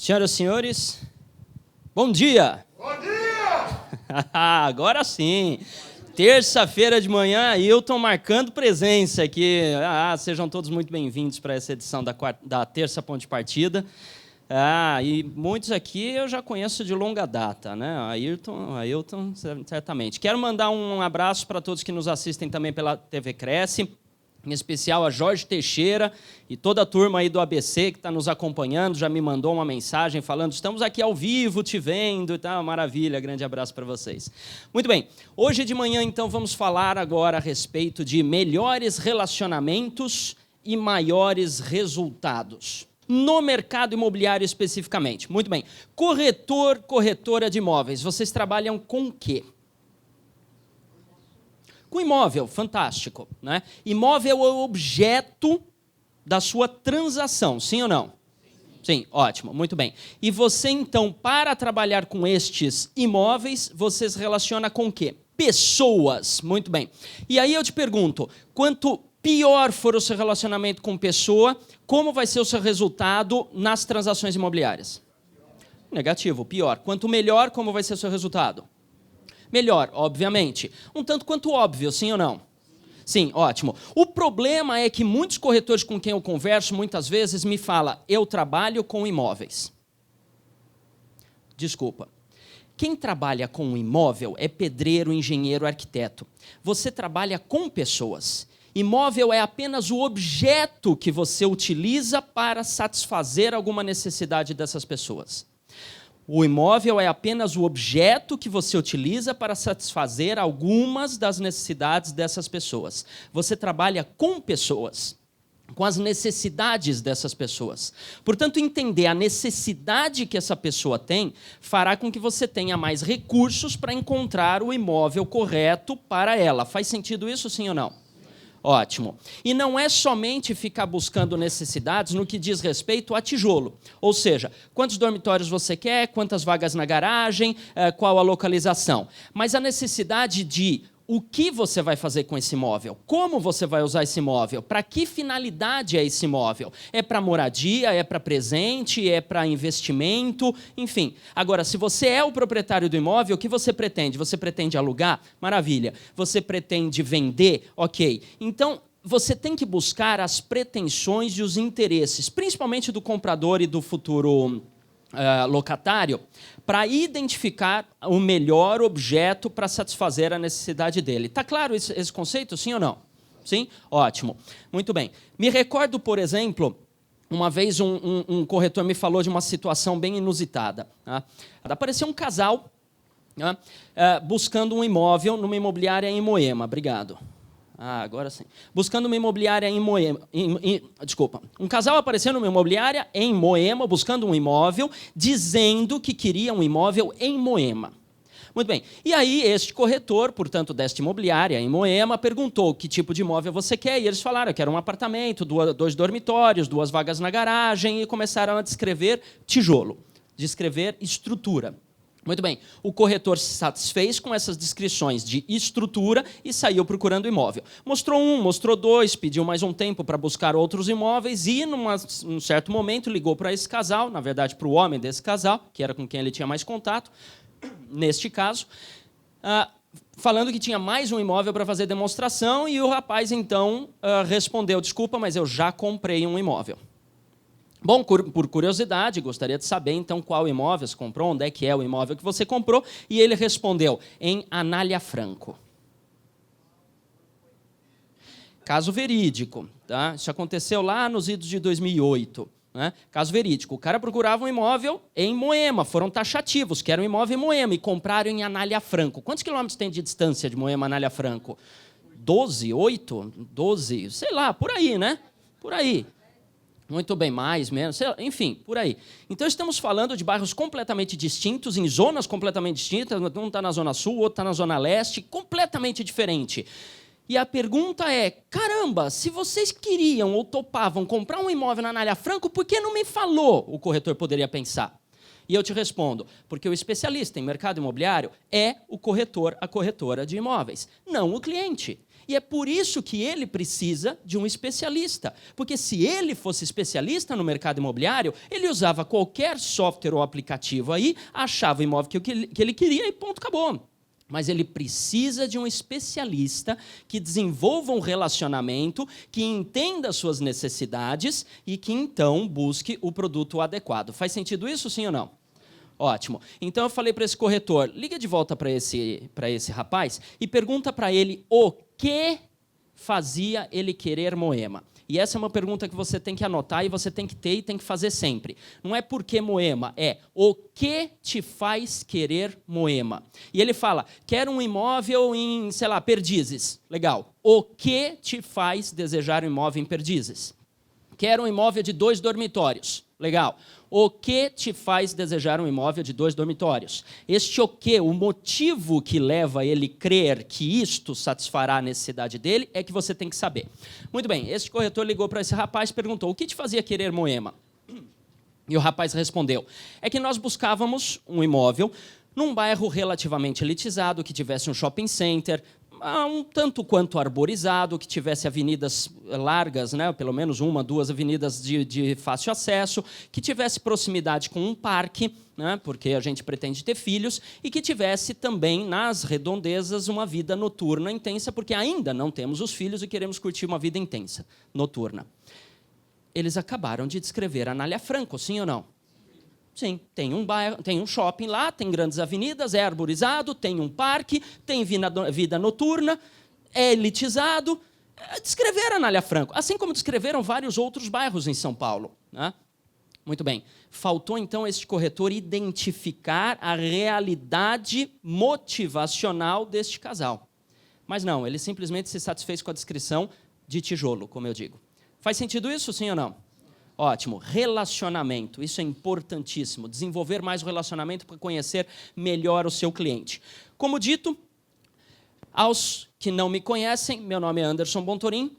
Senhoras e senhores, bom dia! Bom dia! Agora sim! Terça-feira de manhã, Ailton marcando presença aqui. Sejam todos muito bem-vindos para essa edição da Terça Ponto de Partida. E muitos aqui eu já conheço de longa data, né? Ailton, certamente. Quero mandar um abraço para todos que nos assistem também pela TV Cresce, em especial a Jorge Teixeira e toda a turma aí do ABC que está nos acompanhando, já me mandou uma mensagem falando, estamos aqui ao vivo te vendo e tal, maravilha, grande abraço para vocês. Muito bem, hoje de manhã então vamos falar agora a respeito de melhores relacionamentos e maiores resultados. No mercado imobiliário especificamente. Muito bem, corretora de imóveis, vocês trabalham com o quê? Com imóvel, fantástico, né? Imóvel é o objeto da sua transação, sim ou não? Sim, ótimo, muito bem. E você, então, para trabalhar com estes imóveis, você se relaciona com o quê? Pessoas, muito bem. E aí eu te pergunto, quanto pior for o seu relacionamento com pessoa, como vai ser o seu resultado nas transações imobiliárias? Negativo, pior. Quanto melhor, como vai ser o seu resultado? Melhor, obviamente. Um tanto quanto óbvio, sim ou não? Sim, ótimo. O problema é que muitos corretores com quem eu converso, muitas vezes, me falam, eu trabalho com imóveis. Desculpa. Quem trabalha com imóvel é pedreiro, engenheiro, arquiteto. Você trabalha com pessoas. Imóvel é apenas o objeto que você utiliza para satisfazer alguma necessidade dessas pessoas. O imóvel é apenas o objeto que você utiliza para satisfazer algumas das necessidades dessas pessoas. Você trabalha com pessoas, com as necessidades dessas pessoas. Portanto, entender a necessidade que essa pessoa tem fará com que você tenha mais recursos para encontrar o imóvel correto para ela. Faz sentido isso, sim ou não? Ótimo. E não é somente ficar buscando necessidades no que diz respeito a tijolo. Ou seja, quantos dormitórios você quer, quantas vagas na garagem, qual a localização. Mas a necessidade de o que você vai fazer com esse imóvel, como você vai usar esse imóvel, para que finalidade é esse imóvel. É para moradia, é para presente, é para investimento, enfim. Agora, se você é o proprietário do imóvel, o que você pretende? Você pretende alugar? Maravilha. Você pretende vender? Ok. Então, você tem que buscar as pretensões e os interesses, principalmente do comprador e do futuro locatário, para identificar o melhor objeto para satisfazer a necessidade dele. Está claro esse conceito, sim ou não? Sim? Ótimo. Muito bem. Me recordo, por exemplo, uma vez um corretor me falou de uma situação bem inusitada. Tá? Apareceu um casal buscando um imóvel numa imobiliária em Moema. Obrigado. Agora sim. Buscando uma imobiliária em Moema. Desculpa. Um casal apareceu numa imobiliária em Moema, buscando um imóvel, dizendo que queria um imóvel em Moema. Muito bem. E aí, este corretor, portanto, desta imobiliária em Moema, perguntou que tipo de imóvel você quer. E eles falaram que era um apartamento, 2 dormitórios, 2 vagas na garagem, e começaram a descrever tijolo, descrever estrutura. Muito bem, o corretor se satisfez com essas descrições de estrutura e saiu procurando imóvel. Mostrou 1, mostrou 2, pediu mais um tempo para buscar outros imóveis e, num certo momento, ligou para esse casal, na verdade, para o homem desse casal, que era com quem ele tinha mais contato, neste caso, falando que tinha mais um imóvel para fazer demonstração e o rapaz, então, respondeu, desculpa, mas eu já comprei um imóvel. Bom, por curiosidade, gostaria de saber, então, qual imóvel você comprou, onde é que é o imóvel que você comprou, e ele respondeu, em Anália Franco. Caso verídico, tá? Isso aconteceu lá nos idos de 2008. Né? Caso verídico, o cara procurava um imóvel em Moema, foram taxativos, que era um imóvel em Moema, e compraram em Anália Franco. Quantos quilômetros tem de distância de Moema a Anália Franco? 12, 8, 12, sei lá, por aí, né? Por aí. Muito bem, mais, menos, enfim, por aí. Então, estamos falando de bairros completamente distintos, em zonas completamente distintas, um está na Zona Sul, o outro está na Zona Leste, completamente diferente. E a pergunta é, caramba, se vocês queriam ou topavam comprar um imóvel na Anália Franco, por que não me falou? O corretor poderia pensar. E eu te respondo, porque o especialista em mercado imobiliário é o corretor, a corretora de imóveis, não o cliente. E é por isso que ele precisa de um especialista. Porque se ele fosse especialista no mercado imobiliário, ele usava qualquer software ou aplicativo aí, achava o imóvel que ele queria e ponto, acabou. Mas ele precisa de um especialista que desenvolva um relacionamento, que entenda as suas necessidades e que, então, busque o produto adequado. Faz sentido isso, sim ou não? Ótimo. Então, eu falei para esse corretor, liga de volta para esse rapaz e pergunta para ele o que fazia ele querer Moema. E essa é uma pergunta que você tem que anotar e você tem que ter e tem que fazer sempre. Não é por que Moema, é o que te faz querer Moema. E ele fala, quero um imóvel em, sei lá, Perdizes. Legal. O que te faz desejar um imóvel em Perdizes? Quero um imóvel de 2 dormitórios. Legal. O que te faz desejar um imóvel de 2 dormitórios? Este o quê, o motivo que leva ele a crer que isto satisfará a necessidade dele, é que você tem que saber. Muito bem, este corretor ligou para esse rapaz e perguntou, o que te fazia querer Moema? E o rapaz respondeu, é que nós buscávamos um imóvel num bairro relativamente elitizado, que tivesse um shopping center, um tanto quanto arborizado, que tivesse avenidas largas, né? Pelo menos 1, 2 avenidas de fácil acesso, que tivesse proximidade com um parque, né? Porque a gente pretende ter filhos, e que tivesse também, nas redondezas, uma vida noturna intensa, porque ainda não temos os filhos e queremos curtir uma vida intensa, noturna. Eles acabaram de descrever a Anália Franco, sim ou não? Sim, tem um bairro, tem um shopping lá, tem grandes avenidas, é arborizado, tem um parque, tem vida noturna, é elitizado. Descreveram a Anália Franco, assim como descreveram vários outros bairros em São Paulo, né? Muito bem. Faltou, então, este corretor identificar a realidade motivacional deste casal. Mas não, ele simplesmente se satisfez com a descrição de tijolo, como eu digo. Faz sentido isso, sim ou não? Ótimo. Relacionamento, isso é importantíssimo. Desenvolver mais o relacionamento para conhecer melhor o seu cliente. Como dito, aos que não me conhecem, meu nome é Anderson Bontorin.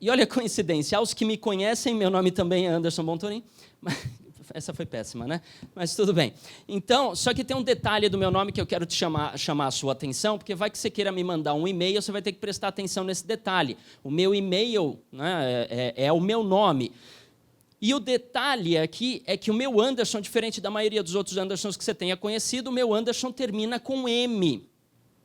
E olha a coincidência, aos que me conhecem, meu nome também é Anderson Bontorin. Essa foi péssima, né? Mas tudo bem. Então, só que tem um detalhe do meu nome que eu quero te chamar a sua atenção, porque vai que você queira me mandar um e-mail, você vai ter que prestar atenção nesse detalhe. O meu e-mail, né, é o meu nome. E o detalhe aqui é que o meu Anderson, diferente da maioria dos outros Andersons que você tenha conhecido, o meu Anderson termina com M.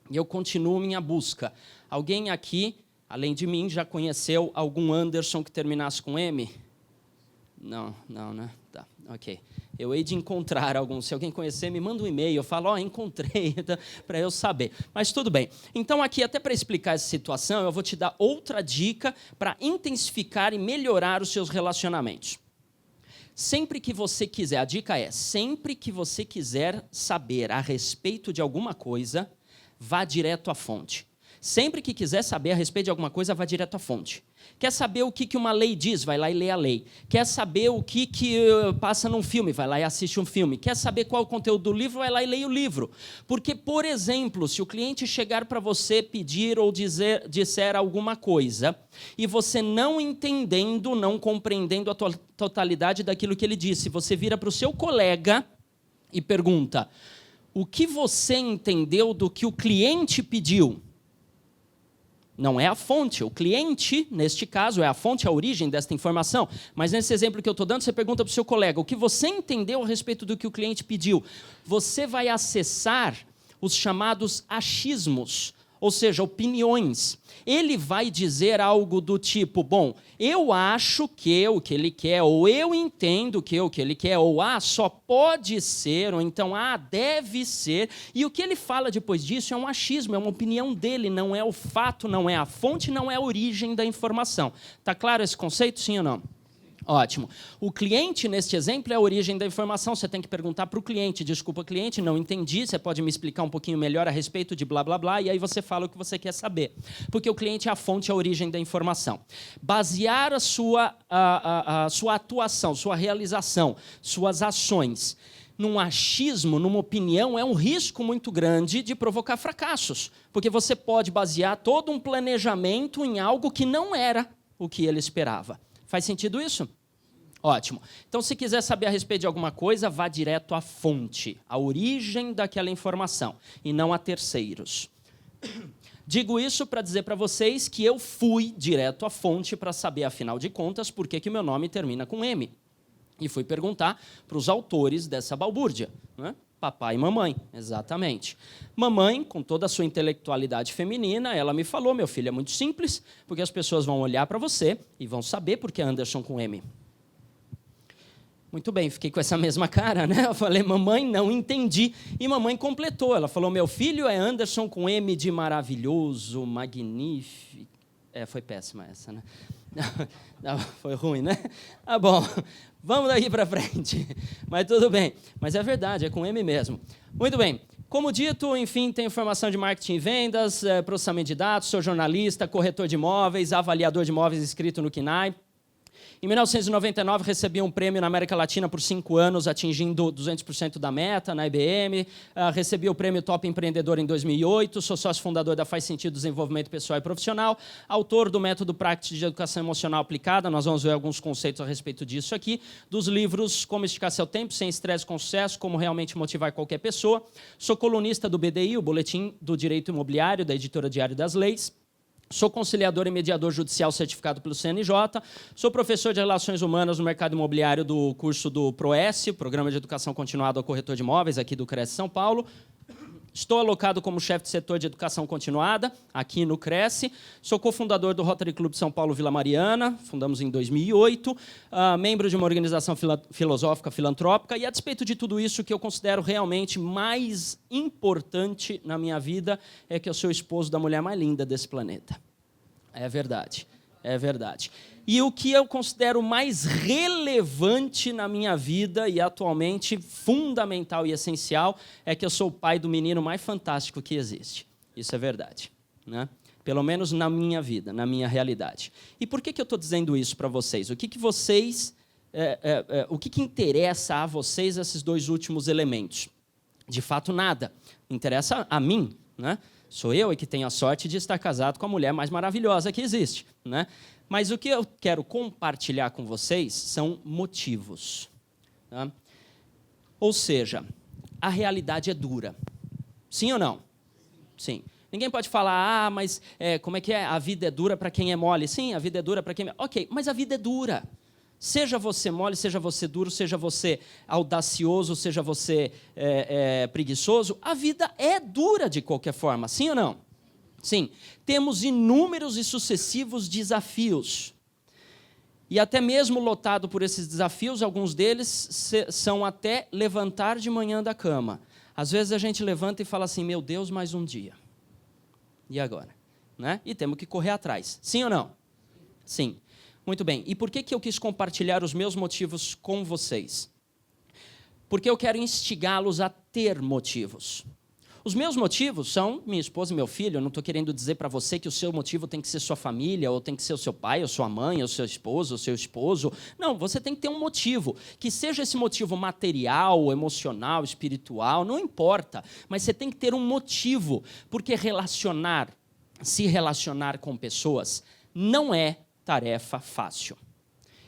E eu continuo minha busca. Alguém aqui, além de mim, já conheceu algum Anderson que terminasse com M? Não, né? Tá, ok. Eu hei de encontrar algum. Se alguém conhecer, me manda um e-mail. Eu falo, encontrei, para eu saber. Mas tudo bem. Então, aqui, até para explicar essa situação, eu vou te dar outra dica para intensificar e melhorar os seus relacionamentos. Sempre que você quiser, a dica é, sempre que você quiser saber a respeito de alguma coisa, vá direto à fonte. Sempre que quiser saber a respeito de alguma coisa, vá direto à fonte. Quer saber o que uma lei diz? Vai lá e lê a lei. Quer saber o que passa num filme? Vai lá e assiste um filme. Quer saber qual é o conteúdo do livro? Vai lá e leia o livro. Porque, por exemplo, se o cliente chegar para você pedir ou disser alguma coisa e você não entendendo, não compreendendo a totalidade daquilo que ele disse, você vira para o seu colega e pergunta, o que você entendeu do que o cliente pediu? Não é a fonte, o cliente, neste caso, é a fonte, a origem desta informação. Mas nesse exemplo que eu estou dando, você pergunta para o seu colega, o que você entendeu a respeito do que o cliente pediu? Você vai acessar os chamados achismos, ou seja, opiniões. Ele vai dizer algo do tipo, bom, eu acho que o que ele quer, ou eu entendo que o que ele quer, ou só pode ser, ou então deve ser. E o que ele fala depois disso é um achismo, é uma opinião dele, não é o fato, não é a fonte, não é a origem da informação. Está claro esse conceito, sim ou não? Ótimo. O cliente, neste exemplo, é a origem da informação. Você tem que perguntar para o cliente, desculpa, cliente, não entendi, você pode me explicar um pouquinho melhor a respeito de blá, blá, blá, e aí você fala o que você quer saber. Porque o cliente é a fonte, a origem da informação. Basear a sua atuação, sua realização, suas ações num achismo, numa opinião, é um risco muito grande de provocar fracassos. Porque você pode basear todo um planejamento em algo que não era o que ele esperava. Faz sentido isso? Ótimo. Então, se quiser saber a respeito de alguma coisa, vá direto à fonte, à origem daquela informação, e não a terceiros. Digo isso para dizer para vocês que eu fui direto à fonte para saber, afinal de contas, por que o meu nome termina com M. E fui perguntar para os autores dessa balbúrdia, né? Papai e mamãe, exatamente. Mamãe, com toda a sua intelectualidade feminina, ela me falou, meu filho, é muito simples, porque as pessoas vão olhar para você e vão saber por que Anderson com M. Muito bem, fiquei com essa mesma cara, né? Eu falei, mamãe, não entendi. E mamãe completou, ela falou, meu filho é Anderson com M de maravilhoso, magnífico. Foi péssima essa, né? Não, foi ruim, né? Tá bom, vamos daqui para frente. Mas tudo bem. Mas é verdade, é com M mesmo. Muito bem. Como dito, enfim, tenho formação de marketing e vendas, processamento de dados, sou jornalista, corretor de imóveis, avaliador de imóveis inscrito no CNAE. Em 1999, recebi um prêmio na América Latina por 5 anos, atingindo 200% da meta na IBM. Recebi o prêmio Top Empreendedor em 2008. Sou sócio fundador da Faz Sentido Desenvolvimento Pessoal e Profissional. Autor do método Practice de Educação Emocional Aplicada. Nós vamos ver alguns conceitos a respeito disso aqui. Dos livros Como Esticar Seu Tempo, Sem Estresse com Sucesso, Como Realmente Motivar Qualquer Pessoa. Sou colunista do BDI, o Boletim do Direito Imobiliário, da editora Diário das Leis. Sou conciliador e mediador judicial certificado pelo CNJ, sou professor de Relações Humanas no mercado imobiliário do curso do PROES, Programa de Educação Continuada ao Corretor de Imóveis, aqui do Cresce São Paulo. Estou alocado como chefe de setor de Educação Continuada, aqui no Cresce. Sou cofundador do Rotary Club São Paulo Vila Mariana, fundamos em 2008, membro de uma organização filosófica filantrópica, e a despeito de tudo isso, o que eu considero realmente mais importante na minha vida é que eu sou esposo da mulher mais linda desse planeta. É verdade, é verdade. E o que eu considero mais relevante na minha vida e atualmente fundamental e essencial é que eu sou o pai do menino mais fantástico que existe. Isso é verdade, né? Pelo menos na minha vida, na minha realidade. E por que eu estou dizendo isso para vocês? O que interessa a vocês esses dois últimos elementos? De fato, nada. Interessa a mim, né? Sou eu que tenho a sorte de estar casado com a mulher mais maravilhosa que existe, né? Mas o que eu quero compartilhar com vocês são motivos. Tá? Ou seja, a realidade é dura. Sim ou não? Sim. Ninguém pode falar, mas como é que é? A vida é dura para quem é mole. Sim, a vida é dura para quem é... Ok, mas a vida é dura. Seja você mole, seja você duro, seja você audacioso, seja você preguiçoso, a vida é dura de qualquer forma. Sim ou não? Sim, temos inúmeros e sucessivos desafios. E até mesmo lotado por esses desafios, alguns deles são até levantar de manhã da cama. Às vezes a gente levanta e fala assim, meu Deus, mais um dia. E agora? Né? E temos que correr atrás. Sim ou não? Sim. Muito bem. E por que eu quis compartilhar os meus motivos com vocês? Porque eu quero instigá-los a ter motivos. Os meus motivos são minha esposa e meu filho. Eu não estou querendo dizer para você que o seu motivo tem que ser sua família, ou tem que ser o seu pai, ou sua mãe, ou seu esposo, ou seu esposo. Não, você tem que ter um motivo. Que seja esse motivo material, emocional, espiritual, não importa. Mas você tem que ter um motivo. Porque se relacionar com pessoas não é tarefa fácil.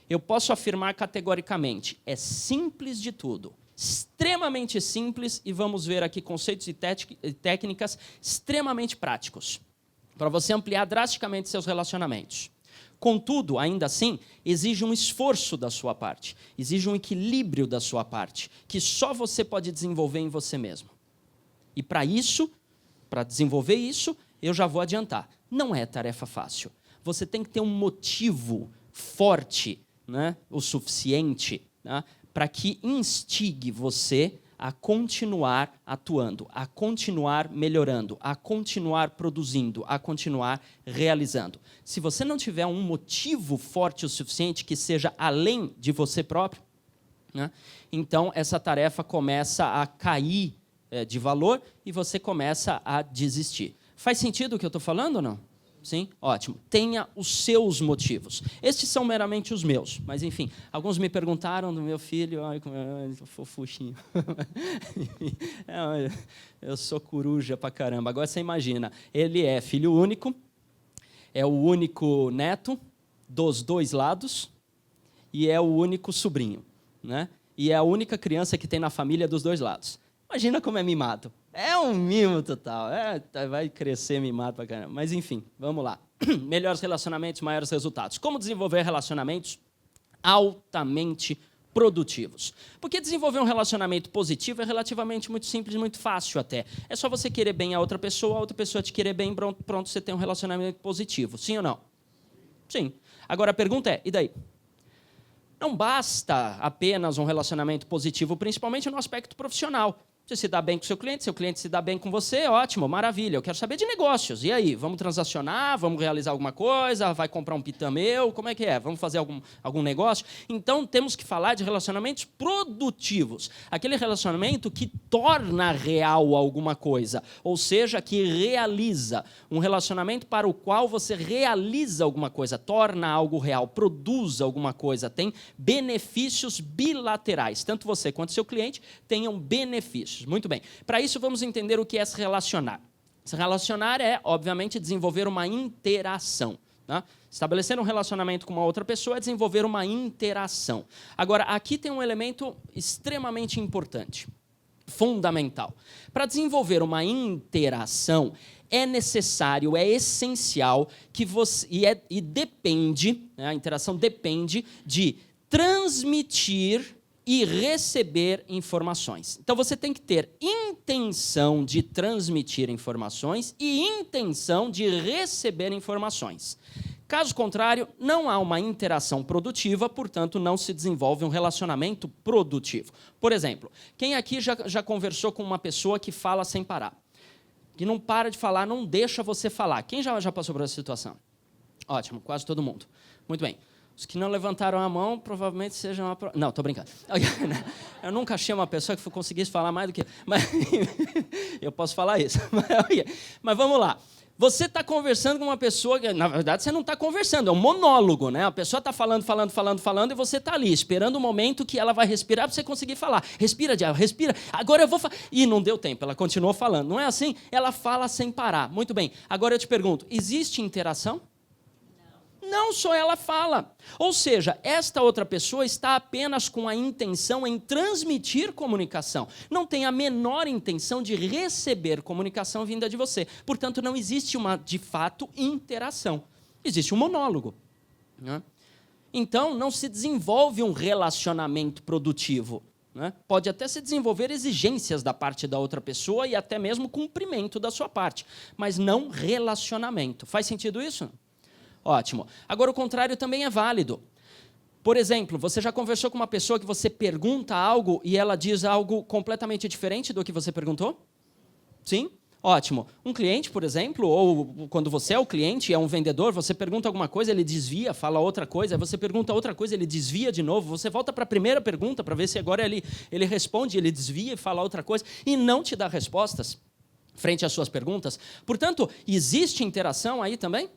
Eu posso afirmar categoricamente, é simples de tudo. Extremamente simples, e vamos ver aqui conceitos e técnicas extremamente práticos, para você ampliar drasticamente seus relacionamentos. Contudo, ainda assim, exige um esforço da sua parte, exige um equilíbrio da sua parte, que só você pode desenvolver em você mesmo. E para desenvolver isso, eu já vou adiantar, não é tarefa fácil. Você tem que ter um motivo forte, né, o suficiente, né, para que instigue você a continuar atuando, a continuar melhorando, a continuar produzindo, a continuar realizando. Se você não tiver um motivo forte o suficiente que seja além de você próprio, né, então essa tarefa começa a cair de valor e você começa a desistir. Faz sentido o que eu estou falando ou não? Sim? Ótimo. Tenha os seus motivos. Estes são meramente os meus. Mas, enfim, alguns me perguntaram do meu filho. Ai, como é fofuchinho. Eu sou coruja pra caramba. Agora você imagina. Ele é filho único. É o único neto dos dois lados. E é o único sobrinho. Né? E é a única criança que tem na família dos dois lados. Imagina como é mimado. É um mimo total. Vai crescer mimado pra caramba. Mas, enfim, vamos lá. Melhores relacionamentos, maiores resultados. Como desenvolver relacionamentos altamente produtivos? Porque desenvolver um relacionamento positivo é relativamente muito simples, muito fácil até. É só você querer bem a outra pessoa te querer bem, pronto, você tem um relacionamento positivo. Sim ou não? Sim. Agora a pergunta é, e daí? Não basta apenas um relacionamento positivo, principalmente no aspecto profissional. Você se dá bem com seu cliente se dá bem com você, ótimo, maravilha. Eu quero saber de negócios. E aí, vamos transacionar? Vamos realizar alguma coisa? Vai comprar um pitã meu? Como é que é? Vamos fazer algum negócio? Então, temos que falar de relacionamentos produtivos. Aquele relacionamento que torna real alguma coisa. Ou seja, que realiza. Um relacionamento para o qual você realiza alguma coisa, torna algo real, produz alguma coisa, tem benefícios bilaterais. Tanto você quanto seu cliente tenham benefícios. Muito bem. Para isso, vamos entender o que é se relacionar. Se relacionar é, obviamente, desenvolver uma interação. Tá? Estabelecer um relacionamento com uma outra pessoa é desenvolver uma interação. Agora, aqui tem um elemento extremamente importante, fundamental. Para desenvolver uma interação, é necessário, é essencial que você... E depende, né, a interação depende de transmitir e receber informações. Então, você tem que ter intenção de transmitir informações e intenção de receber informações. Caso contrário, não há uma interação produtiva, portanto, não se desenvolve um relacionamento produtivo. Por exemplo, quem aqui já conversou com uma pessoa que fala sem parar? Que não para de falar, não deixa você falar. Quem já passou por essa situação? Ótimo, quase todo mundo. Muito bem. Os que não levantaram a mão, provavelmente sejam... Não, estou brincando. Eu nunca achei uma pessoa que conseguisse falar mais do que... Mas eu posso falar isso. Mas vamos lá. Você está conversando com uma pessoa... Na verdade, você não está conversando, é um monólogo, né? A pessoa está falando, e você está ali, esperando o momento que ela vai respirar para você conseguir falar. Respira, diabo, respira. Agora eu vou falar. E não deu tempo, ela continuou falando. Não é assim? Ela fala sem parar. Muito bem. Agora eu te pergunto, existe interação? Não, só ela fala. Ou seja, esta outra pessoa está apenas com a intenção em transmitir comunicação. Não tem a menor intenção de receber comunicação vinda de você. Portanto, não existe de fato, interação. Existe um monólogo. Né? Então, não se desenvolve um relacionamento produtivo. Né? Pode até se desenvolver exigências da parte da outra pessoa e até mesmo cumprimento da sua parte. Mas não relacionamento. Faz sentido isso? Ótimo. Agora, o contrário também é válido. Por exemplo, você já conversou com uma pessoa que você pergunta algo e ela diz algo completamente diferente do que você perguntou? Sim? Ótimo. Um cliente, por exemplo, ou quando você é o cliente, é um vendedor, você pergunta alguma coisa, ele desvia, fala outra coisa, você pergunta outra coisa, ele desvia de novo, você volta para a primeira pergunta para ver se agora ele responde, ele desvia e fala outra coisa e não te dá respostas frente às suas perguntas. Portanto, existe interação aí também?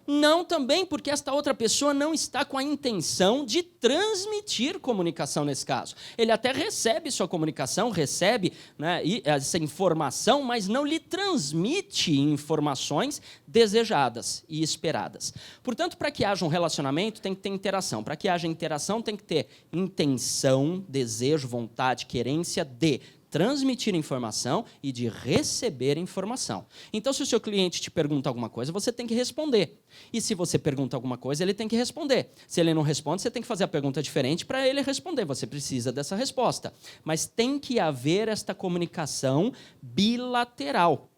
Não também, porque esta outra pessoa não está com a intenção de transmitir comunicação nesse caso. Ele até recebe sua comunicação, recebe, né, essa informação, mas não lhe transmite informações desejadas e esperadas. Portanto, para que haja um relacionamento, tem que ter interação. Para que haja interação, tem que ter intenção, desejo, vontade, querência de transmitir informação e de receber informação. Então, se o seu cliente te pergunta alguma coisa, você tem que responder. E se você pergunta alguma coisa, ele tem que responder. Se ele não responde, você tem que fazer a pergunta diferente para ele responder. Você precisa dessa resposta. Mas tem que haver esta comunicação bilateral.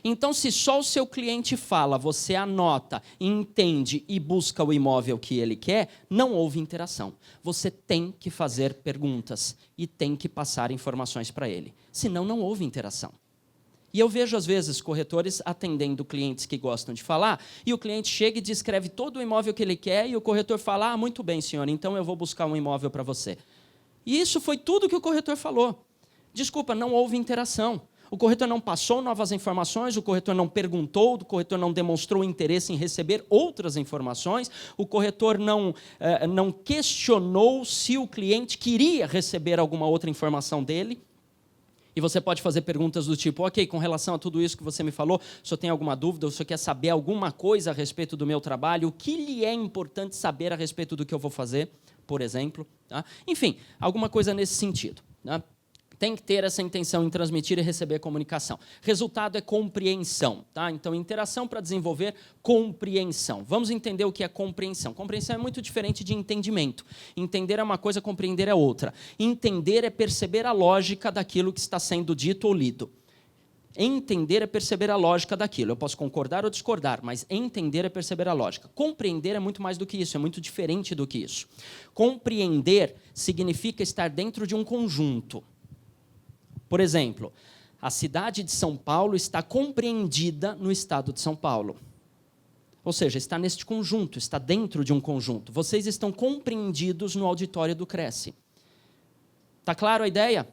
Então, se só o seu cliente fala, você anota, entende e busca o imóvel que ele quer, não houve interação. Você tem que fazer perguntas e tem que passar informações para ele. Senão, não houve interação. E eu vejo, às vezes, corretores atendendo clientes que gostam de falar, e o cliente chega e descreve todo o imóvel que ele quer, e o corretor fala, muito bem, senhor, então eu vou buscar um imóvel para você. E isso foi tudo que o corretor falou. Desculpa, não houve interação. O corretor não passou novas informações, o corretor não perguntou, o corretor não demonstrou interesse em receber outras informações, o corretor não questionou se o cliente queria receber alguma outra informação dele. E você pode fazer perguntas do tipo, ok, com relação a tudo isso que você me falou, o senhor tem alguma dúvida, o senhor quer saber alguma coisa a respeito do meu trabalho, o que lhe é importante saber a respeito do que eu vou fazer, por exemplo. Tá? Enfim, alguma coisa nesse sentido. Tá? Tem que ter essa intenção em transmitir e receber comunicação. Resultado é compreensão. Tá? Então, interação para desenvolver compreensão. Vamos entender o que é compreensão. Compreensão é muito diferente de entendimento. Entender é uma coisa, compreender é outra. Entender é perceber a lógica daquilo que está sendo dito ou lido. Entender é perceber a lógica daquilo. Eu posso concordar ou discordar, mas entender é perceber a lógica. Compreender é muito mais do que isso, é muito diferente do que isso. Compreender significa estar dentro de um conjunto. Por exemplo, a cidade de São Paulo está compreendida no estado de São Paulo. Ou seja, está neste conjunto, está dentro de um conjunto. Vocês estão compreendidos no auditório do Cresce. Está claro a ideia?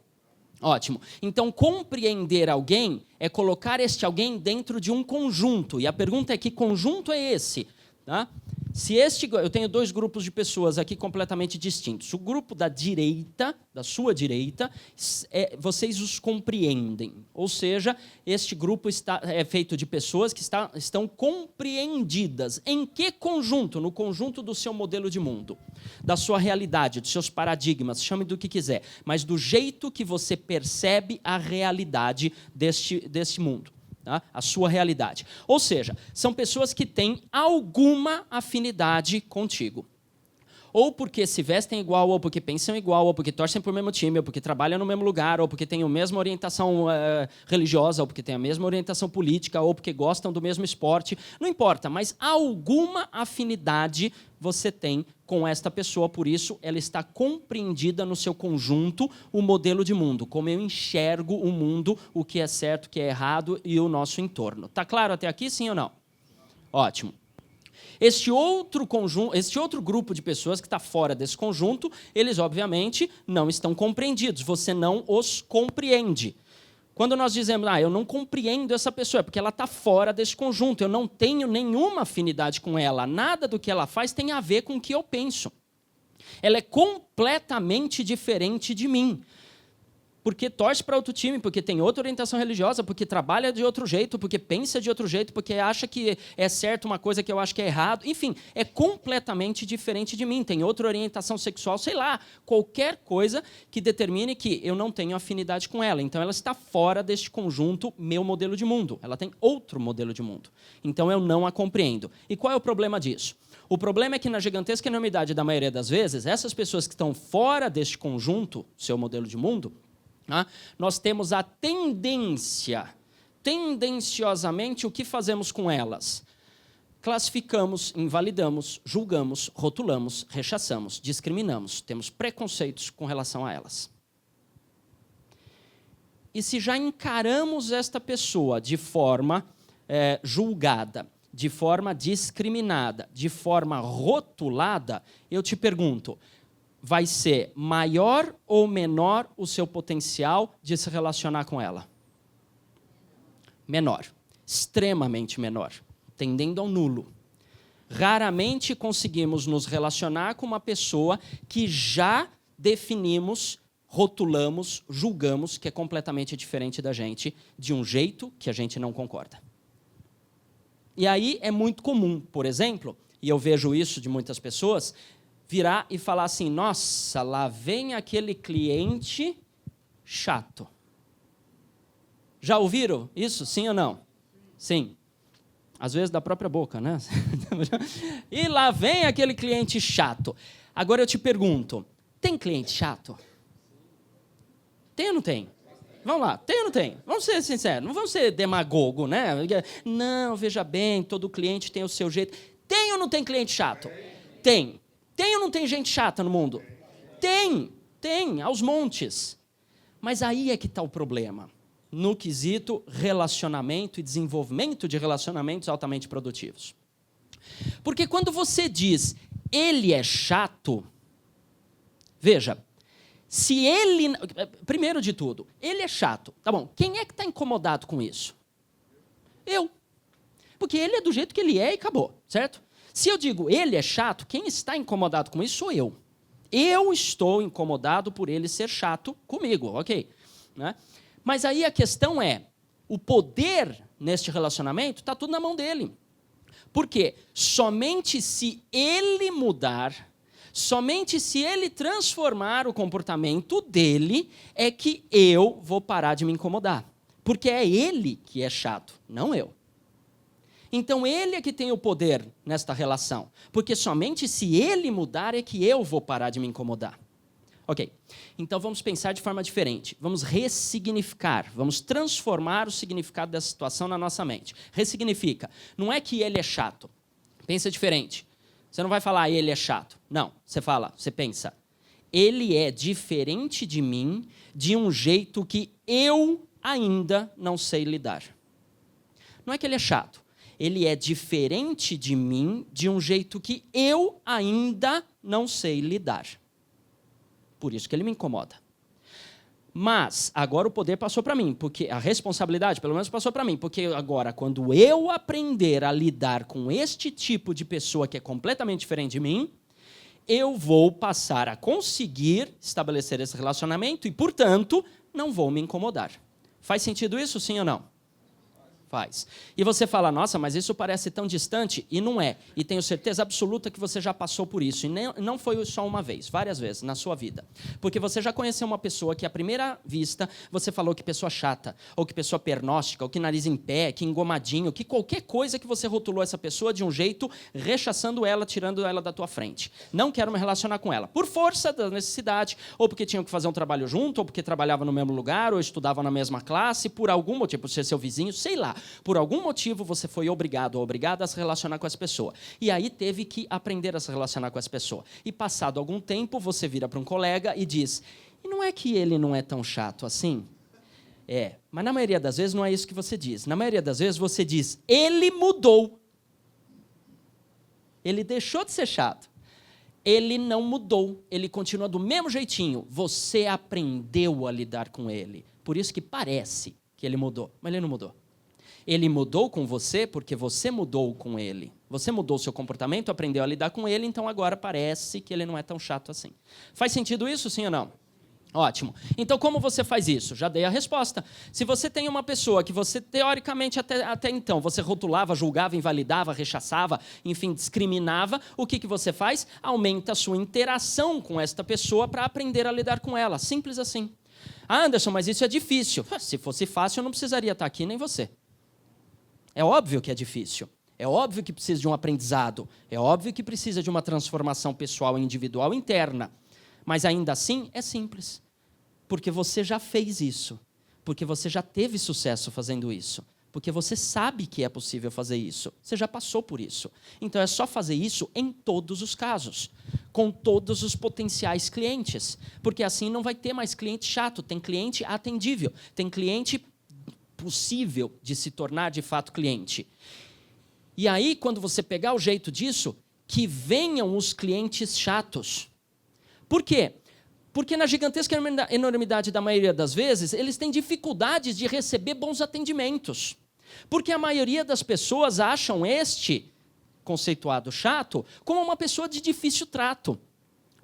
Ótimo. Então, compreender alguém é colocar este alguém dentro de um conjunto. E a pergunta é: que conjunto é esse? Tá? Eu tenho dois grupos de pessoas aqui completamente distintos. O grupo da direita, da sua direita, vocês os compreendem. Ou seja, este grupo é feito de pessoas que estão compreendidas. Em que conjunto? No conjunto do seu modelo de mundo, da sua realidade, dos seus paradigmas, chame do que quiser, mas do jeito que você percebe a realidade deste mundo. Tá? A sua realidade. Ou seja, são pessoas que têm alguma afinidade contigo. Ou porque se vestem igual, ou porque pensam igual, ou porque torcem para o mesmo time, ou porque trabalham no mesmo lugar, ou porque têm a mesma orientação religiosa, ou porque têm a mesma orientação política, ou porque gostam do mesmo esporte. Não importa, mas alguma afinidade você tem com esta pessoa, por isso ela está compreendida no seu conjunto, o modelo de mundo, como eu enxergo o mundo, o que é certo, o que é errado e o nosso entorno. Está claro até aqui, sim ou não? Ótimo. Este outro grupo de pessoas que está fora desse conjunto, eles obviamente não estão compreendidos, você não os compreende. Quando nós dizemos, eu não compreendo essa pessoa, é porque ela está fora desse conjunto, eu não tenho nenhuma afinidade com ela, nada do que ela faz tem a ver com o que eu penso. Ela é completamente diferente de mim. Porque torce para outro time, porque tem outra orientação religiosa, porque trabalha de outro jeito, porque pensa de outro jeito, porque acha que é certo uma coisa que eu acho que é errado. Enfim, é completamente diferente de mim. Tem outra orientação sexual, sei lá, qualquer coisa que determine que eu não tenho afinidade com ela. Então, ela está fora deste conjunto, meu modelo de mundo. Ela tem outro modelo de mundo. Então, eu não a compreendo. E qual é o problema disso? O problema é que, na gigantesca enormidade da maioria das vezes, essas pessoas que estão fora deste conjunto, seu modelo de mundo, nós temos a tendenciosamente, o que fazemos com elas? Classificamos, invalidamos, julgamos, rotulamos, rechaçamos, discriminamos, temos preconceitos com relação a elas. E se já encaramos esta pessoa de forma julgada, de forma discriminada, de forma rotulada, eu te pergunto, vai ser maior ou menor o seu potencial de se relacionar com ela? Menor. Extremamente menor. Tendendo ao nulo. Raramente conseguimos nos relacionar com uma pessoa que já definimos, rotulamos, julgamos que é completamente diferente da gente, de um jeito que a gente não concorda. E aí é muito comum, por exemplo, e eu vejo isso de muitas pessoas, virar e falar assim, nossa, lá vem aquele cliente chato. Já ouviram isso, sim ou não? Sim. Às vezes da própria boca, né? E lá vem aquele cliente chato. Agora eu te pergunto, tem cliente chato? Tem ou não tem? Vamos lá, tem ou não tem? Vamos ser sinceros, não vamos ser demagogo, né? Não, veja bem, todo cliente tem o seu jeito. Tem ou não tem cliente chato? Tem. Tem ou não tem gente chata no mundo? Tem, aos montes. Mas aí é que está o problema, no quesito relacionamento e desenvolvimento de relacionamentos altamente produtivos. Porque quando você diz, ele é chato, veja, se ele... Primeiro de tudo, ele é chato. Tá bom, quem é que está incomodado com isso? Eu. Porque ele é do jeito que ele é e acabou, certo? Se eu digo, ele é chato, quem está incomodado com isso sou eu. Eu estou incomodado por ele ser chato comigo, ok? Né? Mas aí a questão é, o poder neste relacionamento está tudo na mão dele. Por quê? Somente se ele mudar, Somente se ele transformar o comportamento dele é que eu vou parar de me incomodar. Porque é ele que é chato, não eu. Então ele é que tem o poder nesta relação. Porque somente se ele mudar é que eu vou parar de me incomodar. Ok, então vamos pensar de forma diferente. Vamos ressignificar, vamos transformar o significado dessa situação na nossa mente. Ressignifica. Não é que ele é chato. Pensa diferente. Você não vai falar, ele é chato. Não, você pensa, ele é diferente de mim de um jeito que eu ainda não sei lidar. Não é que ele é chato. Ele é diferente de mim de um jeito que eu ainda não sei lidar. Por isso que ele me incomoda. Mas agora o poder passou para mim, porque a responsabilidade, pelo menos, passou para mim. Porque agora, quando eu aprender a lidar com este tipo de pessoa que é completamente diferente de mim, eu vou passar a conseguir estabelecer esse relacionamento e, portanto, não vou me incomodar. Faz sentido isso, sim ou não? Faz. E você fala, nossa, mas isso parece tão distante, e não é. E tenho certeza absoluta que você já passou por isso. E não foi só uma vez, várias vezes na sua vida. Porque você já conheceu uma pessoa que, à primeira vista, você falou que pessoa chata, ou que pessoa pernóstica, ou que nariz em pé, que engomadinho, que qualquer coisa que você rotulou essa pessoa de um jeito, rechaçando ela, tirando ela da tua frente. Não quero me relacionar com ela. Por força da necessidade, ou porque tinham que fazer um trabalho junto, ou porque trabalhava no mesmo lugar, ou estudava na mesma classe, por algum motivo, por ser seu vizinho, sei lá. Por algum motivo, você foi obrigado ou obrigada a se relacionar com essa pessoa. E aí teve que aprender a se relacionar com essa pessoa. E passado algum tempo, você vira para um colega e diz, e não é que ele não é tão chato assim? É, mas na maioria das vezes não é isso que você diz. Na maioria das vezes você diz, ele mudou. Ele deixou de ser chato. Ele não mudou. Ele continua do mesmo jeitinho. Você aprendeu a lidar com ele. Por isso que parece que ele mudou, mas ele não mudou. Ele mudou com você porque você mudou com ele. Você mudou o seu comportamento, aprendeu a lidar com ele, então agora parece que ele não é tão chato assim. Faz sentido isso, sim ou não? Ótimo. Então, como você faz isso? Já dei a resposta. Se você tem uma pessoa que você, teoricamente, até então, você rotulava, julgava, invalidava, rechaçava, enfim, discriminava, o que você faz? Aumenta a sua interação com esta pessoa para aprender a lidar com ela. Simples assim. Ah, Anderson, mas isso é difícil. Se fosse fácil, eu não precisaria estar aqui, nem você. É óbvio que é difícil. É óbvio que precisa de um aprendizado. É óbvio que precisa de uma transformação pessoal e individual interna. Mas ainda assim é simples. Porque você já fez isso. Porque você já teve sucesso fazendo isso. Porque você sabe que é possível fazer isso. Você já passou por isso. Então é só fazer isso em todos os casos. Com todos os potenciais clientes. Porque assim não vai ter mais cliente chato. Tem cliente atendível. Tem cliente possível de se tornar de fato cliente. E aí, quando você pegar o jeito disso, que venham os clientes chatos. Por quê? Porque na gigantesca enormidade da maioria das vezes, eles têm dificuldades de receber bons atendimentos. Porque a maioria das pessoas acham este conceituado chato como uma pessoa de difícil trato.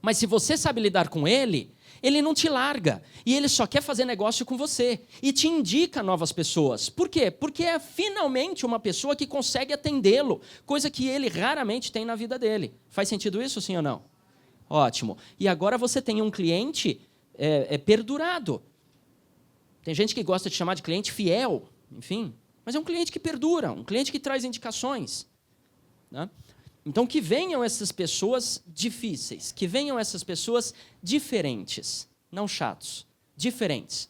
Mas se você sabe lidar com ele, ele não te larga. E ele só quer fazer negócio com você. E te indica novas pessoas. Por quê? Porque é finalmente uma pessoa que consegue atendê-lo. Coisa que ele raramente tem na vida dele. Faz sentido isso, sim ou não? Ótimo. E agora você tem um cliente perdurado. Tem gente que gosta de chamar de cliente fiel. Enfim. Mas é um cliente que perdura. Um cliente que traz indicações. Né? Então, que venham essas pessoas difíceis, que venham essas pessoas diferentes, não chatos, diferentes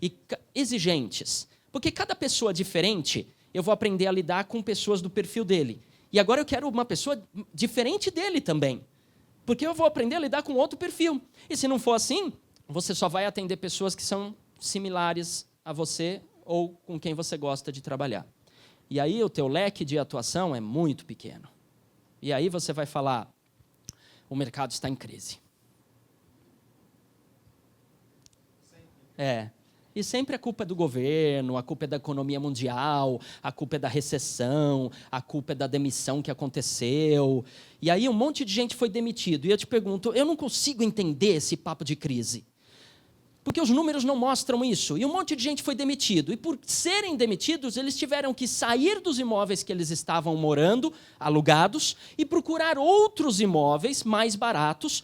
e exigentes. Porque cada pessoa diferente, eu vou aprender a lidar com pessoas do perfil dele. E agora eu quero uma pessoa diferente dele também, porque eu vou aprender a lidar com outro perfil. E se não for assim, você só vai atender pessoas que são similares a você ou com quem você gosta de trabalhar. E aí o teu leque de atuação é muito pequeno. E aí você vai falar, o mercado está em crise. E sempre a culpa é do governo, a culpa é da economia mundial, a culpa é da recessão, a culpa é da demissão que aconteceu. E aí um monte de gente foi demitido. E eu te pergunto, eu não consigo entender esse papo de crise. Porque os números não mostram isso. E um monte de gente foi demitido. E por serem demitidos, eles tiveram que sair dos imóveis que eles estavam morando, alugados, e procurar outros imóveis mais baratos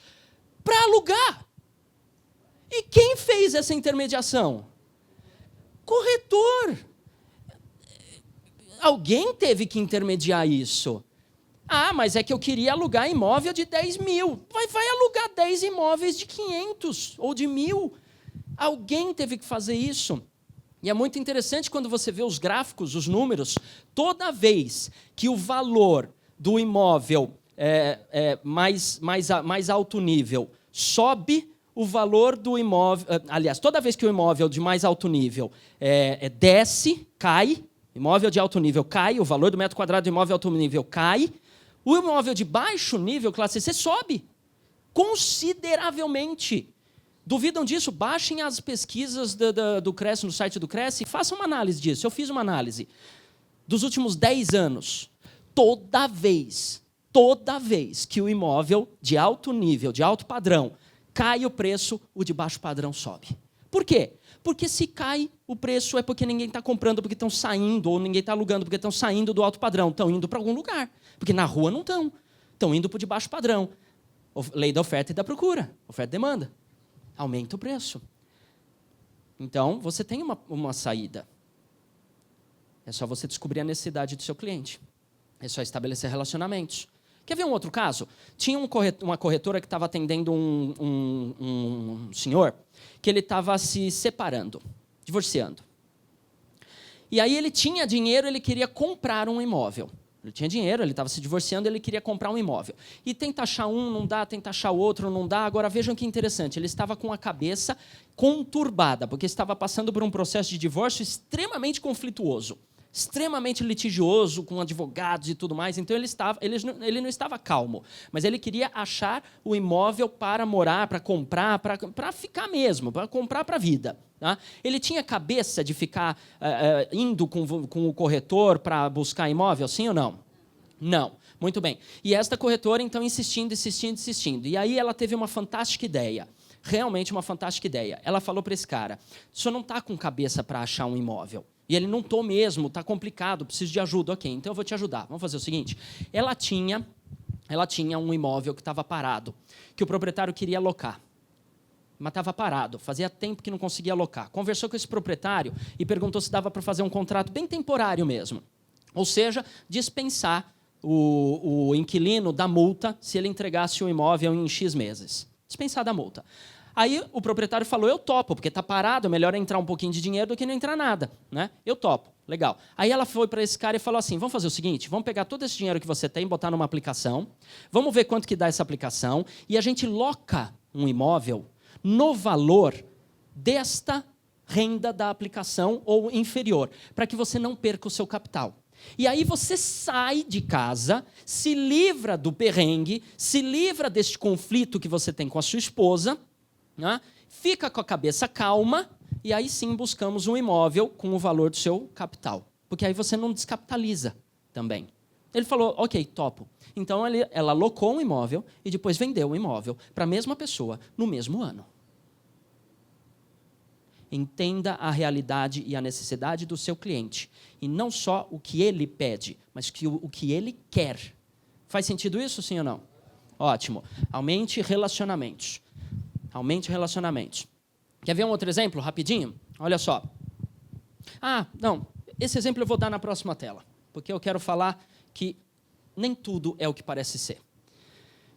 para alugar. E quem fez essa intermediação? Corretor. Alguém teve que intermediar isso. Ah, mas é que eu queria alugar imóvel de 10 mil. Vai alugar 10 imóveis de 500 ou de 1.000. Alguém teve que fazer isso. E é muito interessante quando você vê os gráficos, os números, toda vez que o valor do imóvel mais alto nível sobe, o valor do imóvel... Aliás, toda vez que o imóvel de mais alto nível desce, cai, imóvel de alto nível cai, o valor do metro quadrado do imóvel de alto nível cai, o imóvel de baixo nível, classe C, sobe consideravelmente. Duvidam disso? Baixem as pesquisas do Cresce, no site do Cresce, e façam uma análise disso. Eu fiz uma análise dos últimos 10 anos. Toda vez que o imóvel de alto nível, de alto padrão, cai o preço, o de baixo padrão sobe. Por quê? Porque se cai o preço é porque ninguém está comprando porque estão saindo, ou ninguém está alugando porque estão saindo do alto padrão, estão indo para algum lugar. Porque na rua não estão. Estão indo para o de baixo padrão. Lei da oferta e da procura. Oferta e demanda. Aumenta o preço. Então, você tem uma saída. É só você descobrir a necessidade do seu cliente. É só estabelecer relacionamentos. Quer ver um outro caso? Tinha uma corretora que estava atendendo um senhor que ele estava se separando, divorciando. E aí ele tinha dinheiro, ele queria comprar um imóvel. Ele tinha dinheiro, ele estava se divorciando, ele queria comprar um imóvel. E tenta achar um, não dá, tenta achar outro, não dá. Agora vejam que interessante, ele estava com a cabeça conturbada, porque estava passando por um processo de divórcio extremamente conflituoso, extremamente litigioso, com advogados e tudo mais. Então ele não estava calmo, mas ele queria achar o imóvel para morar, para comprar, para ficar mesmo, para comprar para a vida. Tá? Ele tinha cabeça de ficar indo com o corretor para buscar imóvel, sim ou não? Não. Muito bem. E esta corretora, então, insistindo. E aí ela teve uma fantástica ideia. Realmente uma fantástica ideia. Ela falou para esse cara, o senhor não está com cabeça para achar um imóvel. E ele, não estou mesmo, está complicado, preciso de ajuda. Ok, então eu vou te ajudar. Vamos fazer o seguinte. Ela tinha um imóvel que estava parado, que o proprietário queria alocar. Mas estava parado, fazia tempo que não conseguia alocar. Conversou com esse proprietário e perguntou se dava para fazer um contrato bem temporário mesmo. Ou seja, dispensar o inquilino da multa se ele entregasse o imóvel em X meses. Dispensar da multa. Aí o proprietário falou, eu topo, porque está parado, é melhor entrar um pouquinho de dinheiro do que não entrar nada. Né? Eu topo, legal. Aí ela foi para esse cara e falou assim, vamos fazer o seguinte, vamos pegar todo esse dinheiro que você tem, botar numa aplicação, vamos ver quanto que dá essa aplicação, e a gente loca um imóvel no valor desta renda da aplicação ou inferior, para que você não perca o seu capital. E aí você sai de casa, se livra do perrengue, se livra deste conflito que você tem com a sua esposa, né? Fica com a cabeça calma, e aí sim buscamos um imóvel com o valor do seu capital. Porque aí você não descapitaliza também. Ele falou, ok, topo. Então ela alocou um imóvel e depois vendeu o imóvel para a mesma pessoa no mesmo ano. Entenda a realidade e a necessidade do seu cliente. E não só o que ele pede, mas o que ele quer. Faz sentido isso, sim ou não? Ótimo. Aumente relacionamentos. Aumente relacionamentos. Quer ver um outro exemplo, rapidinho? Olha só. Não. Esse exemplo eu vou dar na próxima tela. Porque eu quero falar que nem tudo é o que parece ser.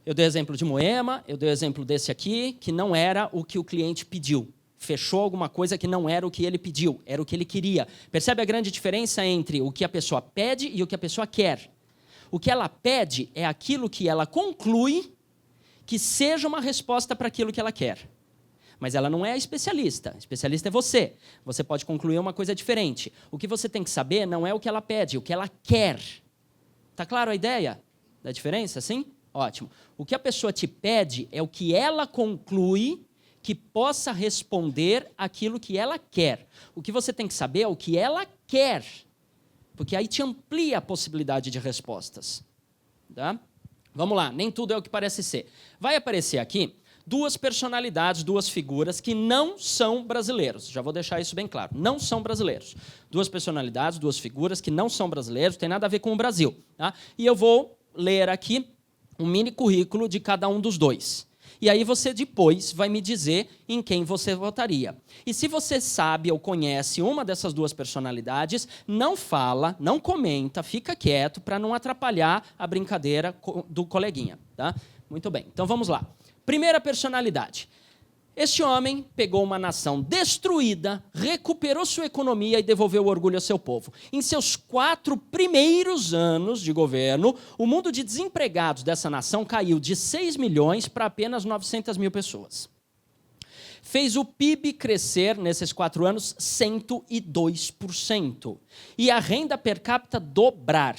Eu dei exemplo de Moema, eu dei exemplo desse aqui, que não era o que o cliente pediu. Fechou alguma coisa que não era o que ele pediu, era o que ele queria. Percebe a grande diferença entre o que a pessoa pede e o que a pessoa quer? O que ela pede é aquilo que ela conclui que seja uma resposta para aquilo que ela quer. Mas ela não é a especialista. Especialista é você. Você pode concluir uma coisa diferente. O que você tem que saber não é o que ela pede, o que ela quer. Está claro a ideia da diferença, sim? Ótimo. O que a pessoa te pede é o que ela conclui que possa responder aquilo que ela quer. O que você tem que saber é o que ela quer, porque aí te amplia a possibilidade de respostas. Tá? Vamos lá, nem tudo é o que parece ser. Vai aparecer aqui duas personalidades, duas figuras que não são brasileiros. Já vou deixar isso bem claro. Não são brasileiros. Duas personalidades, duas figuras que não são brasileiros, tem nada a ver com o Brasil. Tá? E eu vou ler aqui um mini currículo de cada um dos dois. E aí você depois vai me dizer em quem você votaria. E se você sabe ou conhece uma dessas duas personalidades, não fala, não comenta, fica quieto para não atrapalhar a brincadeira do coleguinha. Tá? Muito bem, então vamos lá. Primeira personalidade. Este homem pegou uma nação destruída, recuperou sua economia e devolveu o orgulho ao seu povo. Em seus 4 primeiros anos de governo, o número de desempregados dessa nação caiu de 6 milhões para apenas 900 mil pessoas. Fez o PIB crescer, nesses 4 anos, 102%. E a renda per capita dobrar.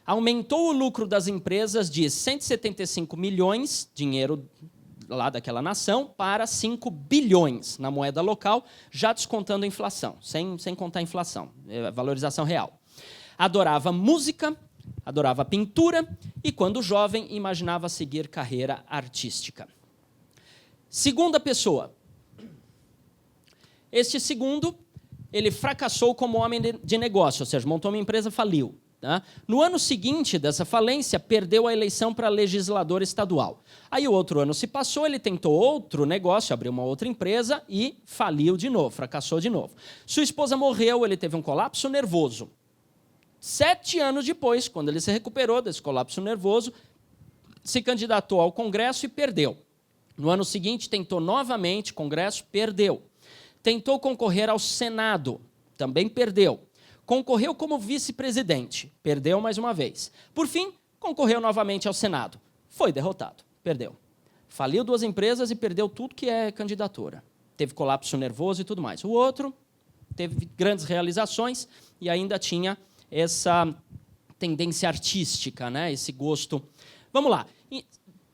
Aumentou o lucro das empresas de 175 milhões, dinheiro lá daquela nação, para 5 bilhões na moeda local, já descontando a inflação, sem contar a inflação, valorização real. Adorava música, adorava pintura e, quando jovem, imaginava seguir carreira artística. Segunda pessoa. Este segundo, ele fracassou como homem de negócio, ou seja, montou uma empresa, faliu. Tá? No ano seguinte dessa falência, perdeu a eleição para legislador estadual. Aí o outro ano se passou, ele tentou outro negócio, abriu uma outra empresa e faliu de novo, fracassou de novo. Sua esposa morreu, ele teve um colapso nervoso. 7 anos depois, quando ele se recuperou desse colapso nervoso, se candidatou ao Congresso e perdeu. No ano seguinte, tentou novamente Congresso, perdeu. Tentou concorrer ao Senado, também perdeu. Concorreu como vice-presidente, perdeu mais uma vez. Por fim, concorreu novamente ao Senado. Foi derrotado, perdeu. Faliu 2 empresas e perdeu tudo que é candidatura. Teve colapso nervoso e tudo mais. O outro teve grandes realizações e ainda tinha essa tendência artística, né? Esse gosto. Vamos lá.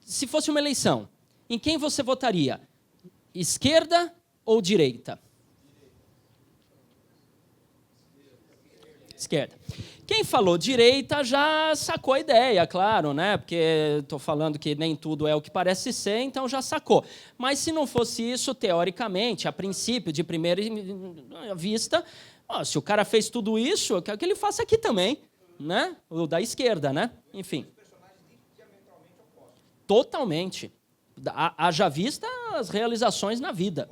Se fosse uma eleição, em quem você votaria? Esquerda ou direita? Esquerda. Quem falou direita já sacou a ideia, claro, né? Porque estou falando que nem tudo é o que parece ser, então já sacou. Mas se não fosse isso, teoricamente, a princípio, de primeira vista, se o cara fez tudo isso, eu quero que ele faça aqui também, né? O da esquerda, né? Enfim. Totalmente. Haja vista as realizações na vida.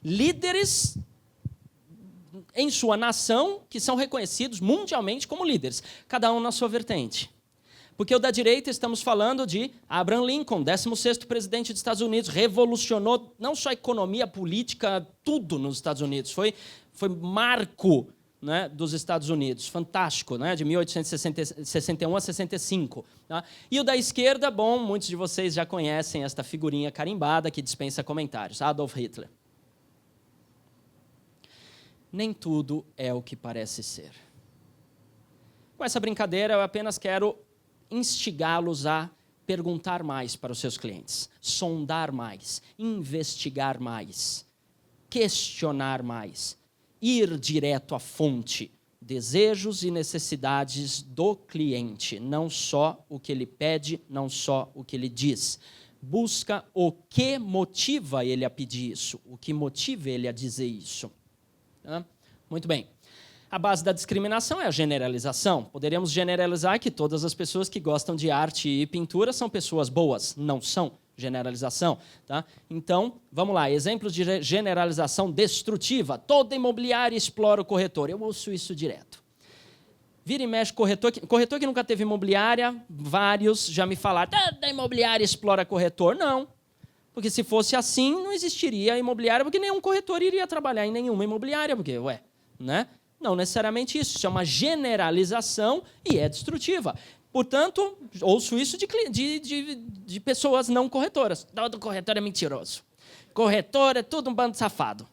Líderes em sua nação, que são reconhecidos mundialmente como líderes, cada um na sua vertente. Porque o da direita, estamos falando de Abraham Lincoln, 16º presidente dos Estados Unidos, revolucionou não só a economia, a política, tudo nos Estados Unidos. Foi marco, né, dos Estados Unidos, fantástico, né, de 1861 a 65. Tá? E o da esquerda, bom, muitos de vocês já conhecem esta figurinha carimbada que dispensa comentários, Adolf Hitler. Nem tudo é o que parece ser. Com essa brincadeira, eu apenas quero instigá-los a perguntar mais para os seus clientes, sondar mais, investigar mais, questionar mais, ir direto à fonte, desejos e necessidades do cliente, não só o que ele pede, não só o que ele diz. Busca o que motiva ele a pedir isso, o que motiva ele a dizer isso. Muito bem. A base da discriminação é a generalização. Poderíamos generalizar que todas as pessoas que gostam de arte e pintura são pessoas boas. Não são. Generalização. Tá? Então, vamos lá. Exemplos de generalização destrutiva. Toda imobiliária explora o corretor. Eu ouço isso direto. Vira e mexe corretor que nunca teve imobiliária, vários já me falaram, toda imobiliária explora corretor. Não. Porque se fosse assim, não existiria imobiliária, porque nenhum corretor iria trabalhar em nenhuma imobiliária, porque, né? Não necessariamente isso. Isso é uma generalização e é destrutiva. Portanto, ouço isso de pessoas não corretoras. Todo corretor é mentiroso. Corretor é tudo um bando de safado.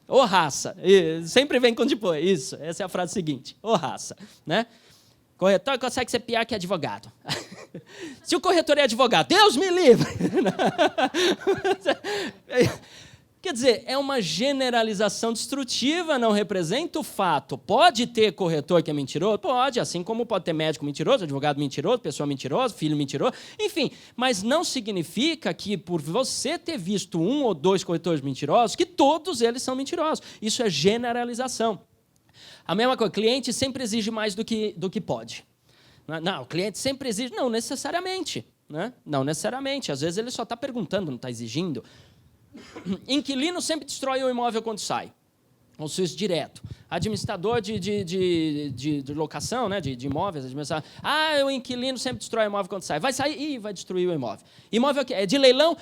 Ô raça. Sempre vem com depois. Isso, essa é a frase seguinte. Ô raça. Né? Corretor consegue ser pior que advogado. Se o corretor é advogado, Deus me livre! Quer dizer, é uma generalização destrutiva, não representa o fato. Pode ter corretor que é mentiroso? Pode, assim como pode ter médico mentiroso, advogado mentiroso, pessoa mentirosa, filho mentiroso, enfim. Mas não significa que por você ter visto 1 ou 2 corretores mentirosos, que todos eles são mentirosos. Isso é generalização. A mesma coisa, o cliente sempre exige mais do que pode. Não, o cliente sempre exige, não necessariamente. Né? Não necessariamente, às vezes ele só está perguntando, não está exigindo. Inquilino sempre destrói o imóvel quando sai. Ou isso direto. Administrador de locação, né, de imóveis, o inquilino sempre destrói o imóvel quando sai. Vai sair, vai destruir o imóvel. Imóvel é de leilão,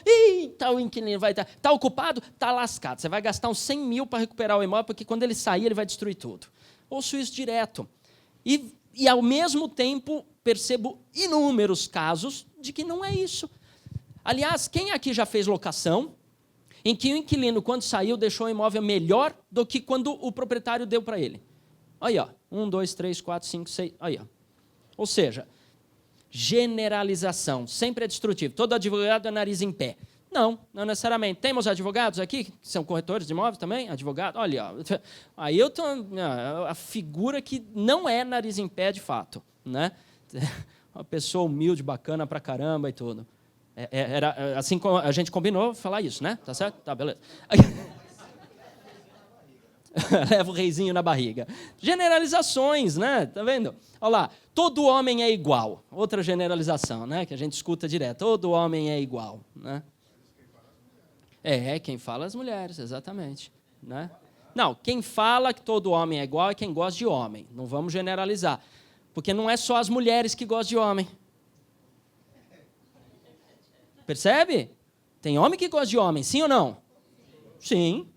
o inquilino vai estar. Está ocupado, está lascado. Você vai gastar uns 100 mil para recuperar o imóvel, porque quando ele sair, ele vai destruir tudo. Ouço isso direto. E ao mesmo tempo, percebo inúmeros casos de que não é isso. Aliás, quem aqui já fez locação em que o inquilino, quando saiu, deixou o imóvel melhor do que quando o proprietário deu para ele? Aí, ó, 1, 2, 3, 4, 5, 6, aí, ó. Ou seja, generalização, sempre é destrutivo. Todo advogado é nariz em pé. Não necessariamente. Temos advogados aqui, que são corretores de imóveis também? Advogado, olha, ó. Aí eu estou a figura que não é nariz em pé de fato, né? Uma pessoa humilde, bacana pra caramba e tudo. Era assim como a gente combinou falar isso, né? Tá certo? Tá, beleza. Leva o reizinho na barriga. Generalizações, né? Tá vendo? Olha lá. Todo homem é igual. Outra generalização, né? Que a gente escuta direto. Todo homem é igual, né? Quem fala as mulheres, exatamente. Né? Não, quem fala que todo homem é igual é quem gosta de homem. Não vamos generalizar. Porque não é só as mulheres que gostam de homem. Percebe? Tem homem que gosta de homem, sim ou não? Sim.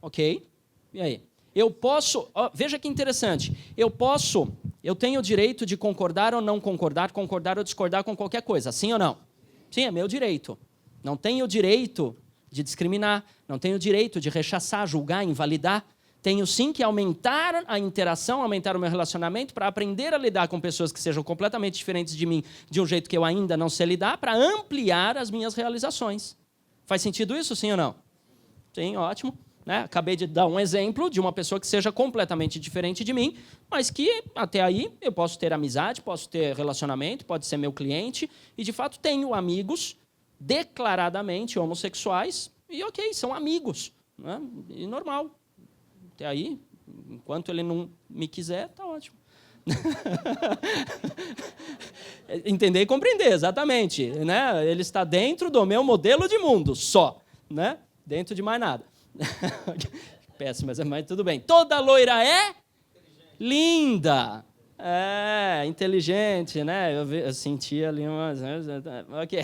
Ok. E aí? Eu posso... veja que interessante. Eu tenho o direito de concordar ou não concordar, concordar ou discordar com qualquer coisa, sim ou não? Sim, é meu direito. Não tenho o direito de discriminar, não tenho o direito de rechaçar, julgar, invalidar. Tenho sim que aumentar a interação, aumentar o meu relacionamento para aprender a lidar com pessoas que sejam completamente diferentes de mim, de um jeito que eu ainda não sei lidar, para ampliar as minhas realizações. Faz sentido isso, sim ou não? Sim, ótimo. Né? Acabei de dar um exemplo de uma pessoa que seja completamente diferente de mim, mas que até aí eu posso ter amizade, posso ter relacionamento, pode ser meu cliente, e de fato tenho amigos declaradamente homossexuais, e ok, são amigos, né? E normal. Até aí, enquanto ele não me quiser, está ótimo. Entender e compreender, exatamente. Né? Ele está dentro do meu modelo de mundo, só. Né? Dentro de mais nada. Péssimo, mas tudo bem. Toda loira é linda. Inteligente, né? Eu senti ali umas... Ok.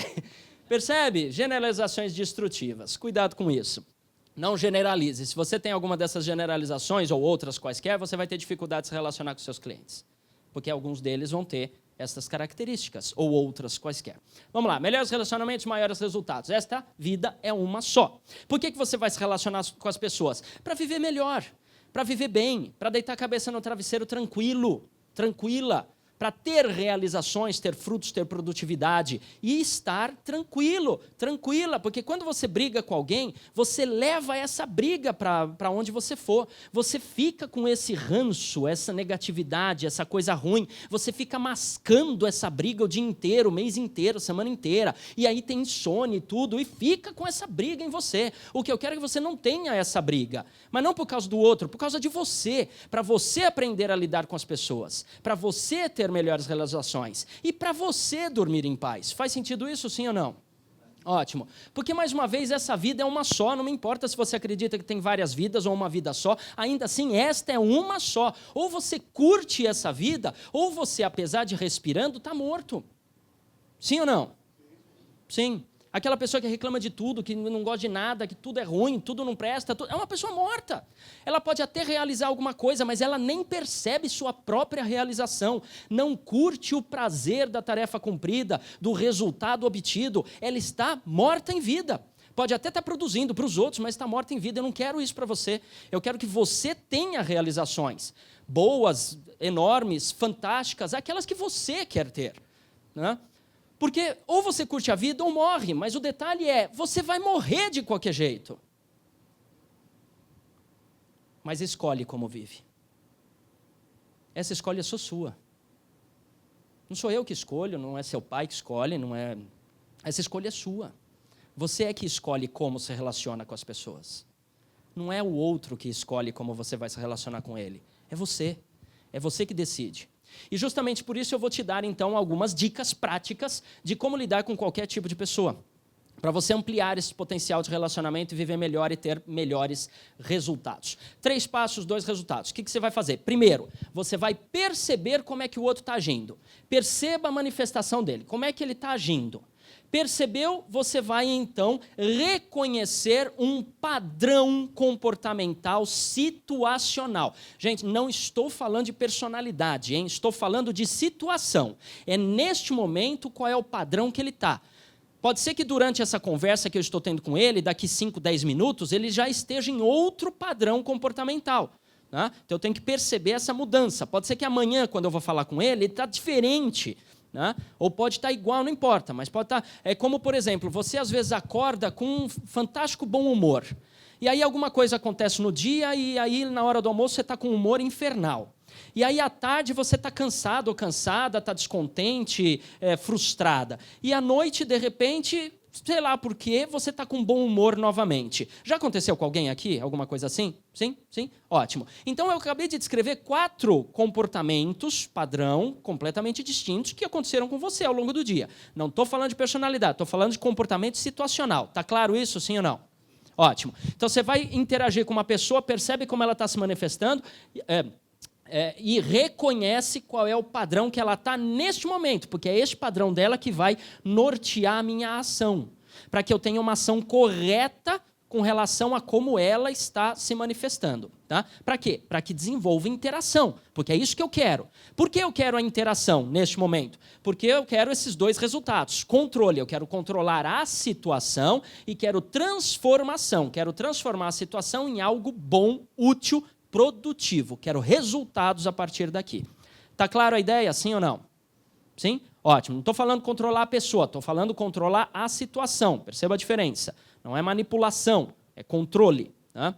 Percebe? Generalizações destrutivas. Cuidado com isso. Não generalize. Se você tem alguma dessas generalizações ou outras quaisquer, você vai ter dificuldade de se relacionar com seus clientes. Porque alguns deles vão ter essas características ou outras quaisquer. Vamos lá. Melhores relacionamentos, maiores resultados. Esta vida é uma só. Por que você vai se relacionar com as pessoas? Para viver melhor, para viver bem, para deitar a cabeça no travesseiro tranquilo, tranquila, para ter realizações, ter frutos, ter produtividade e estar tranquilo, tranquila, porque quando você briga com alguém, você leva essa briga para onde você for, você fica com esse ranço, essa negatividade, essa coisa ruim, você fica mascando essa briga o dia inteiro, o mês inteiro, a semana inteira, e aí tem insônia e tudo, e fica com essa briga em você. O que eu quero é que você não tenha essa briga, mas não por causa do outro, por causa de você, para você aprender a lidar com as pessoas, para você ter melhores realizações e para você dormir em paz. Faz sentido isso, sim ou não? Ótimo. Porque, mais uma vez, essa vida é uma só, não me importa se você acredita que tem várias vidas ou uma vida só, ainda assim, esta é uma só. Ou você curte essa vida, ou você, apesar de respirando, está morto. Sim ou não? Sim. Aquela pessoa que reclama de tudo, que não gosta de nada, que tudo é ruim, tudo não presta, é uma pessoa morta. Ela pode até realizar alguma coisa, mas ela nem percebe sua própria realização. Não curte o prazer da tarefa cumprida, do resultado obtido. Ela está morta em vida. Pode até estar produzindo para os outros, mas está morta em vida. Eu não quero isso para você. Eu quero que você tenha realizações boas, enormes, fantásticas, aquelas que você quer ter, né? Porque ou você curte a vida ou morre, mas o detalhe é, você vai morrer de qualquer jeito. mas escolhe como vive. Essa escolha é só sua. Não sou eu que escolho, não é seu pai que escolhe, não é... Essa escolha é sua. Você é que escolhe como se relaciona com as pessoas. Não é o outro que escolhe como você vai se relacionar com ele. É você. É você que decide. E justamente por isso eu vou te dar, então, algumas dicas práticas de como lidar com qualquer tipo de pessoa, para você ampliar esse potencial de relacionamento e viver melhor e ter melhores resultados. 3 passos, 2 resultados. O que você vai fazer? Primeiro, você vai perceber como é que o outro está agindo. Perceba a manifestação dele. Como é que ele está agindo? Percebeu? Você vai, então, reconhecer um padrão comportamental situacional. Gente, não estou falando de personalidade, hein? Estou falando de situação. É neste momento qual é o padrão que ele está. Pode ser que durante essa conversa que eu estou tendo com ele, daqui 5, 10 minutos, ele já esteja em outro padrão comportamental. Né? Então, eu tenho que perceber essa mudança. Pode ser que amanhã, quando eu vou falar com ele está diferente. Né? Ou pode estar igual, não importa, mas pode estar... É como, por exemplo, você às vezes acorda com um fantástico bom humor. E aí alguma coisa acontece no dia e aí na hora do almoço você está com um humor infernal. E aí à tarde você está cansado ou cansada, está descontente, frustrada. E à noite, de repente, sei lá por quê, você está com bom humor novamente. Já aconteceu com alguém aqui? Alguma coisa assim? Sim? Sim? Ótimo. Então, eu acabei de descrever 4 comportamentos padrão completamente distintos que aconteceram com você ao longo do dia. Não estou falando de personalidade, estou falando de comportamento situacional. Está claro isso, sim ou não? Ótimo. Então, você vai interagir com uma pessoa, percebe como ela está se manifestando e reconhece qual é o padrão que ela está neste momento, porque é este padrão dela que vai nortear a minha ação, para que eu tenha uma ação correta com relação a como ela está se manifestando. Tá? Para quê? Para que desenvolva interação, porque é isso que eu quero. Por que eu quero a interação neste momento? Porque eu quero esses 2 resultados. Controle, eu quero controlar a situação e quero transformação. Quero transformar a situação em algo bom, útil, produtivo. Quero resultados a partir daqui. Está claro a ideia, sim ou não? Sim? Ótimo. Não estou falando controlar a pessoa, estou falando controlar a situação. Perceba a diferença. Não é manipulação, é controle. Tá?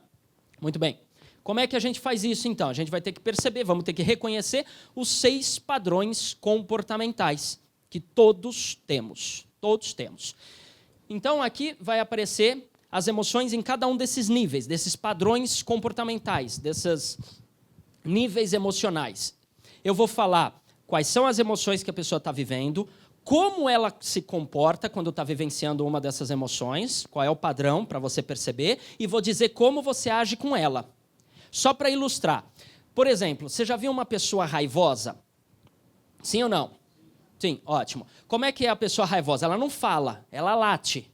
Muito bem. Como é que a gente faz isso, então? A gente vai ter que perceber, vamos ter que reconhecer os 6 padrões comportamentais que todos temos. Todos temos. Então, aqui vai aparecer as emoções em cada um desses níveis, desses padrões comportamentais, desses níveis emocionais. Eu vou falar quais são as emoções que a pessoa está vivendo, como ela se comporta quando está vivenciando uma dessas emoções, qual é o padrão para você perceber, e vou dizer como você age com ela. Só para ilustrar. Por exemplo, você já viu uma pessoa raivosa? Sim ou não? Sim, ótimo. Como é que é a pessoa raivosa? Ela não fala, ela late.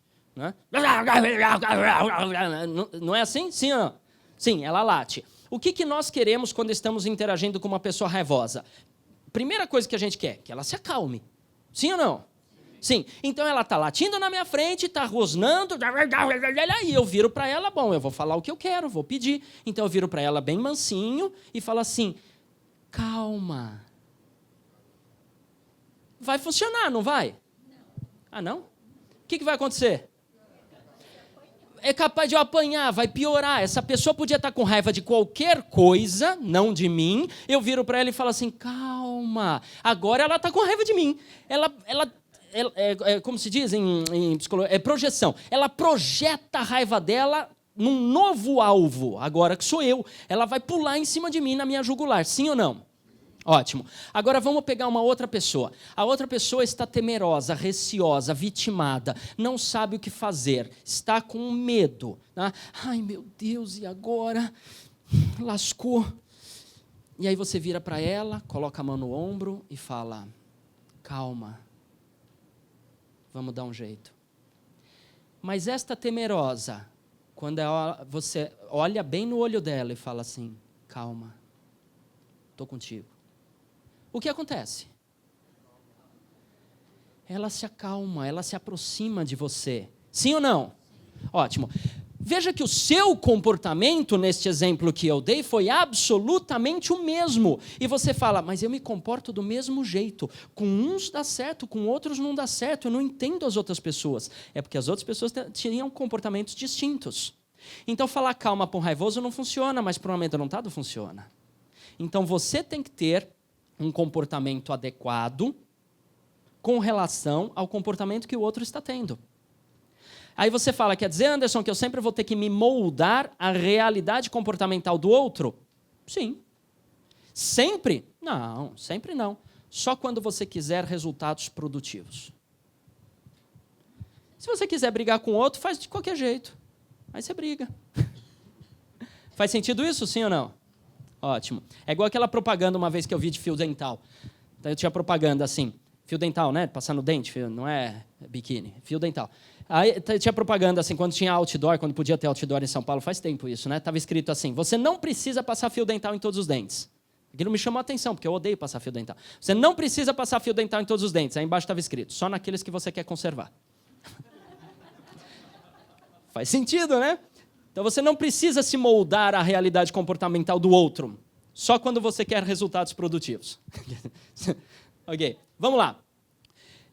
Não é assim? Sim ou não? Sim, ela late. O que nós queremos quando estamos interagindo com uma pessoa raivosa? Primeira coisa que a gente quer, que ela se acalme. Sim ou não? Sim. Então ela está latindo na minha frente, está rosnando, e eu viro para ela, bom, eu vou falar o que eu quero, vou pedir. Então eu viro para ela bem mansinho e falo assim, calma. Vai funcionar, não vai? Ah, não? O que vai acontecer? É capaz de eu apanhar, vai piorar. Essa pessoa podia estar com raiva de qualquer coisa, não de mim. Eu viro para ela e falo assim, calma. Agora ela está com raiva de mim. Ela como se diz em psicologia, é projeção. Ela projeta a raiva dela num novo alvo, agora que sou eu. Ela vai pular em cima de mim na minha jugular, sim ou não? Ótimo. Agora vamos pegar uma outra pessoa. A outra pessoa está temerosa, receosa, vitimada, não sabe o que fazer, está com medo. Né? Ai, meu Deus, e agora? Lascou. E aí você vira para ela, coloca a mão no ombro e fala, calma, vamos dar um jeito. Mas esta temerosa, quando você olha bem no olho dela e fala assim, calma, estou contigo. O que acontece? Ela se acalma, ela se aproxima de você. Sim ou não? Ótimo. Veja que o seu comportamento, neste exemplo que eu dei, foi absolutamente o mesmo. E você fala, mas eu me comporto do mesmo jeito. Com uns dá certo, com outros não dá certo. Eu não entendo as outras pessoas. É porque as outras pessoas tinham comportamentos distintos. Então, falar calma para um raivoso não funciona, mas para um amedrontado funciona. Então, você tem que ter um comportamento adequado com relação ao comportamento que o outro está tendo. Aí você fala, quer dizer, Anderson, que eu sempre vou ter que me moldar à realidade comportamental do outro? Sim. Sempre? Não, sempre não. Só quando você quiser resultados produtivos. Se você quiser brigar com o outro, faz de qualquer jeito. Aí você briga. Faz sentido isso, sim ou não? Ótimo. É igual aquela propaganda uma vez que eu vi de fio dental. Então, eu tinha propaganda assim, fio dental, né? Passar no dente, não é biquíni, fio dental. Aí tinha propaganda assim, quando tinha outdoor, quando podia ter outdoor em São Paulo, faz tempo isso, né? Estava escrito assim, você não precisa passar fio dental em todos os dentes. Aquilo me chamou a atenção, porque eu odeio passar fio dental. Você não precisa passar fio dental em todos os dentes. Aí embaixo estava escrito, só naqueles que você quer conservar. Faz sentido, né? Então você não precisa se moldar à realidade comportamental do outro, só quando você quer resultados produtivos. Ok, vamos lá.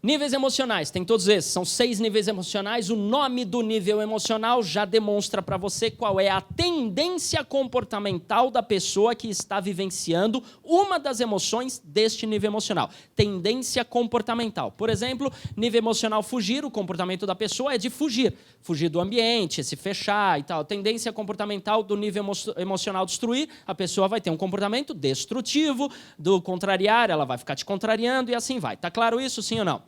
Níveis emocionais, tem todos esses, são 6 níveis emocionais. O nome do nível emocional já demonstra para você qual é a tendência comportamental da pessoa que está vivenciando uma das emoções deste nível emocional. Tendência comportamental. Por exemplo, nível emocional fugir, o comportamento da pessoa é de fugir. Fugir do ambiente, se fechar e tal. Tendência comportamental do nível emocional destruir, a pessoa vai ter um comportamento destrutivo. Do contrariar, ela vai ficar te contrariando e assim vai. Tá claro isso, sim ou não?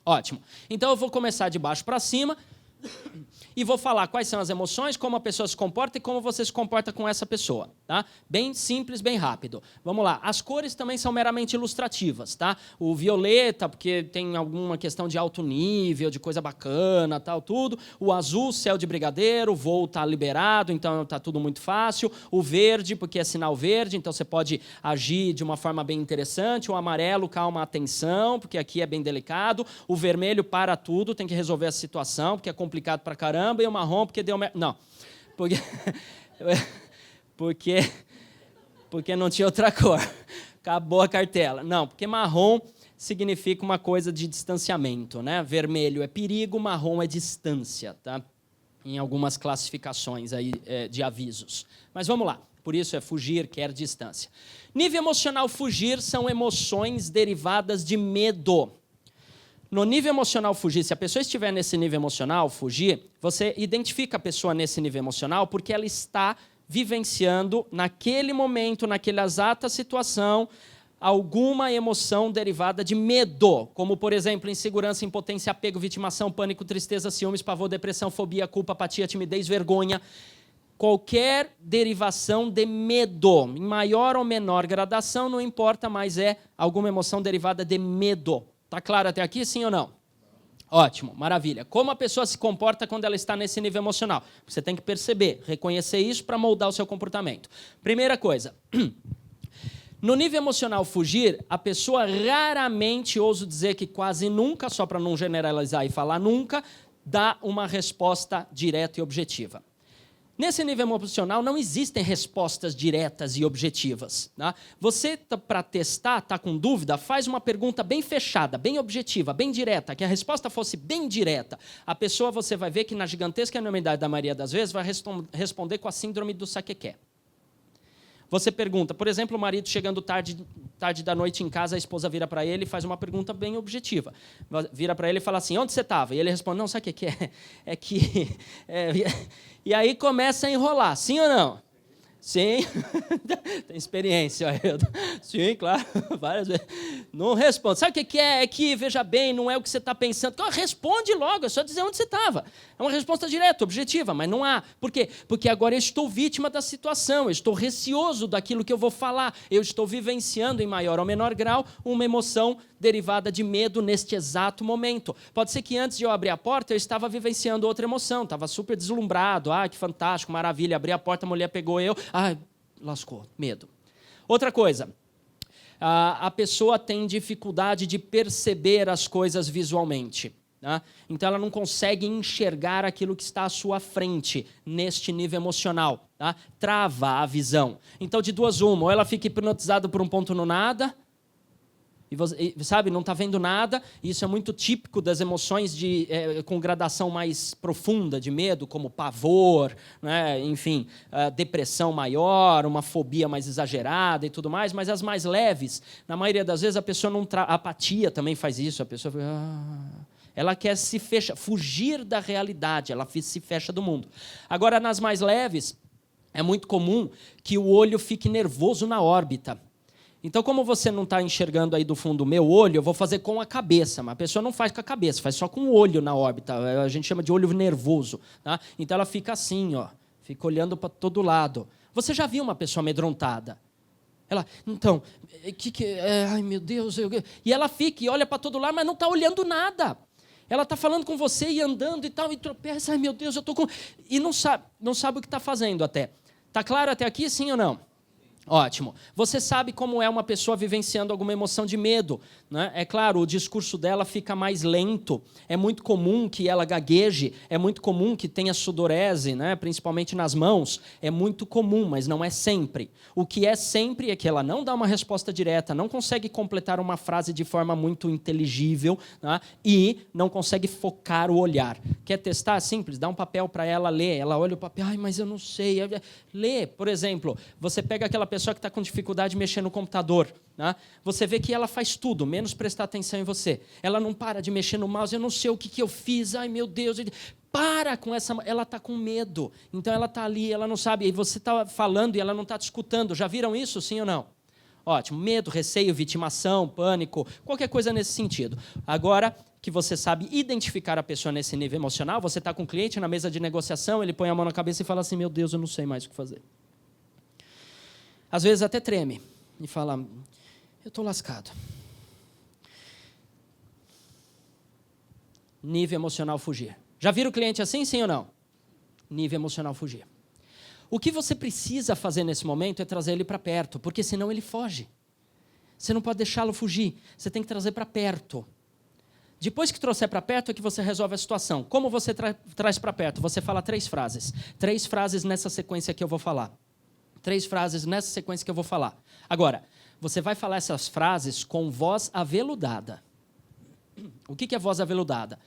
Ótimo. Então, eu vou começar de baixo para cima e vou falar quais são as emoções, como a pessoa se comporta e como você se comporta com essa pessoa. Tá? Bem simples, bem rápido. Vamos lá. As cores também são meramente ilustrativas. Tá? O violeta, porque tem alguma questão de alto nível, de coisa bacana, tal, tudo. O azul, céu de brigadeiro, o voo está liberado, então está tudo muito fácil. O verde, porque é sinal verde, então você pode agir de uma forma bem interessante. O amarelo, calma, atenção, porque aqui é bem delicado. O vermelho, para tudo, tem que resolver a situação, porque é complicado pra caramba. E o marrom, porque deu... Não, porque não tinha outra cor. Acabou a cartela. Não, porque marrom significa uma coisa de distanciamento, né? Vermelho é perigo, marrom é distância, tá? Em algumas classificações aí, de avisos. Mas vamos lá. Por isso é fugir, quer distância. Nível emocional fugir são emoções derivadas de medo. No nível emocional fugir, se a pessoa estiver nesse nível emocional fugir, você identifica a pessoa nesse nível emocional porque ela está vivenciando naquele momento, naquela exata situação, alguma emoção derivada de medo, como, por exemplo, insegurança, impotência, apego, vitimação, pânico, tristeza, ciúmes, pavor, depressão, fobia, culpa, apatia, timidez, vergonha. Qualquer derivação de medo, em maior ou menor gradação, não importa, mas é alguma emoção derivada de medo. Está claro até aqui, sim ou não? Ótimo, maravilha. Como a pessoa se comporta quando ela está nesse nível emocional? Você tem que perceber, reconhecer isso para moldar o seu comportamento. Primeira coisa, no nível emocional fugir, a pessoa raramente, ouso dizer que quase nunca, só para não generalizar e falar nunca, dá uma resposta direta e objetiva. Nesse nível emocional não existem respostas diretas e objetivas. Tá? Você, para testar, está com dúvida, faz uma pergunta bem fechada, bem objetiva, bem direta, que a resposta fosse bem direta. A pessoa, você vai ver que na gigantesca enormidade da maioria das vezes, vai responder com a síndrome do saquequé. Você pergunta, por exemplo, o marido chegando tarde da noite em casa, a esposa vira para ele e faz uma pergunta bem objetiva. Vira para ele e fala assim, onde você estava? E ele responde, não, sabe o que é? É que... E aí começa a enrolar, sim ou não? Sim. Tem experiência. Sim, claro, várias vezes. Não responde. Sabe o que é? É que, veja bem, não é o que você está pensando. Responde logo, é só dizer onde você estava. É uma resposta direta, objetiva, mas não há. Por quê? Porque agora eu estou vítima da situação, eu estou receoso daquilo que eu vou falar, eu estou vivenciando em maior ou menor grau uma emoção derivada de medo neste exato momento. Pode ser que antes de eu abrir a porta, eu estava vivenciando outra emoção, estava super deslumbrado, que fantástico, maravilha, abri a porta, a mulher pegou eu, lascou, medo. Outra coisa, a pessoa tem dificuldade de perceber as coisas visualmente. Tá? Então, ela não consegue enxergar aquilo que está à sua frente, neste nível emocional. Tá? Trava a visão. Então, de duas uma, ou ela fica hipnotizada por um ponto no nada, e você, sabe, não está vendo nada. Isso é muito típico das emoções com gradação mais profunda de medo, como pavor, né? Enfim, depressão maior, uma fobia mais exagerada e tudo mais. Mas as mais leves, na maioria das vezes, a pessoa não apatia também faz isso. A pessoa ela quer fugir da realidade, ela se fecha do mundo. Agora, nas mais leves, é muito comum que o olho fique nervoso na órbita. Então, como você não está enxergando aí do fundo o meu olho, eu vou fazer com a cabeça. Mas a pessoa não faz com a cabeça, faz só com o olho na órbita. A gente chama de olho nervoso. Tá? Então, ela fica assim, ó, fica olhando para todo lado. Você já viu uma pessoa amedrontada? Ela, então, ai meu Deus. E ela fica e olha para todo lado, mas não está olhando nada. Ela está falando com você e andando e tal, e tropeça. Ai, meu Deus, eu estou com... E não sabe o que está fazendo até. Está claro até aqui, sim ou não? Ótimo. Você sabe como é uma pessoa vivenciando alguma emoção de medo, né? É claro, o discurso dela fica mais lento. É muito comum que ela gagueje. É muito comum que tenha sudorese, né? Principalmente nas mãos. É muito comum, mas não é sempre. O que é sempre é que ela não dá uma resposta direta, não consegue completar uma frase de forma muito inteligível, né? E não consegue focar o olhar. Quer testar? Simples. Dá um papel para ela ler. Ela olha o papel. Ai, mas eu não sei. Lê, por exemplo. Você pega aquela pessoa que está com dificuldade de mexer no computador, né? Você vê que ela faz tudo, menos prestar atenção em você. Ela não para de mexer no mouse, eu não sei o que eu fiz, ai meu Deus. Para com essa... Ela está com medo, então ela está ali, ela não sabe, e você está falando e ela não está te escutando. Já viram isso, sim ou não? Ótimo, medo, receio, vitimação, pânico, qualquer coisa nesse sentido. Agora que você sabe identificar a pessoa nesse nível emocional, você está com o cliente na mesa de negociação, ele põe a mão na cabeça e fala assim, meu Deus, eu não sei mais o que fazer. Às vezes até treme e fala, eu estou lascado. Nível emocional fugir. Já viram o cliente assim, sim ou não? Nível emocional fugir. O que você precisa fazer nesse momento é trazer ele para perto, porque senão ele foge. Você não pode deixá-lo fugir, você tem que trazer para perto. Depois que trouxer para perto é que você resolve a situação. Como você traz para perto? Você fala 3 frases. 3 frases nessa sequência que eu vou falar. 3 frases nessa sequência que eu vou falar. Agora, você vai falar essas frases com voz aveludada. O que é voz aveludada?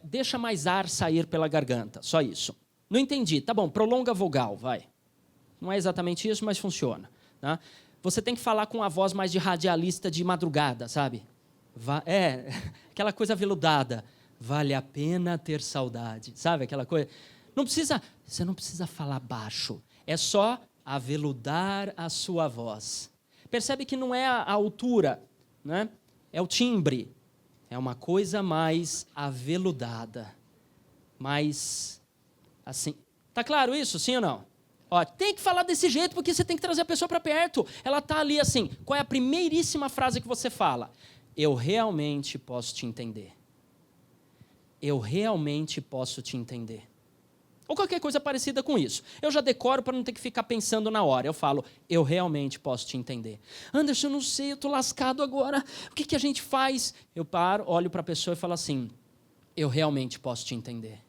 Deixa mais ar sair pela garganta, só isso. Não entendi. Tá bom, prolonga a vogal, vai. Não é exatamente isso, mas funciona. Tá? Você tem que falar com a voz mais de radialista de madrugada, sabe? Aquela coisa aveludada. Vale a pena ter saudade, sabe? Aquela coisa... Você não precisa falar baixo. É só aveludar a sua voz. Percebe que não é a altura, né? É o timbre. É uma coisa mais aveludada. Mais assim. Tá claro isso, sim ou não? Ó, tem que falar desse jeito porque você tem que trazer a pessoa para perto. Ela está ali assim. Qual é a primeiríssima frase que você fala? Eu realmente posso te entender. Eu realmente posso te entender. Ou qualquer coisa parecida com isso. Eu já decoro para não ter que ficar pensando na hora. Eu falo, eu realmente posso te entender. Anderson, eu não sei, eu estou lascado agora. O que a gente faz? Eu paro, olho para a pessoa e falo assim, eu realmente posso te entender.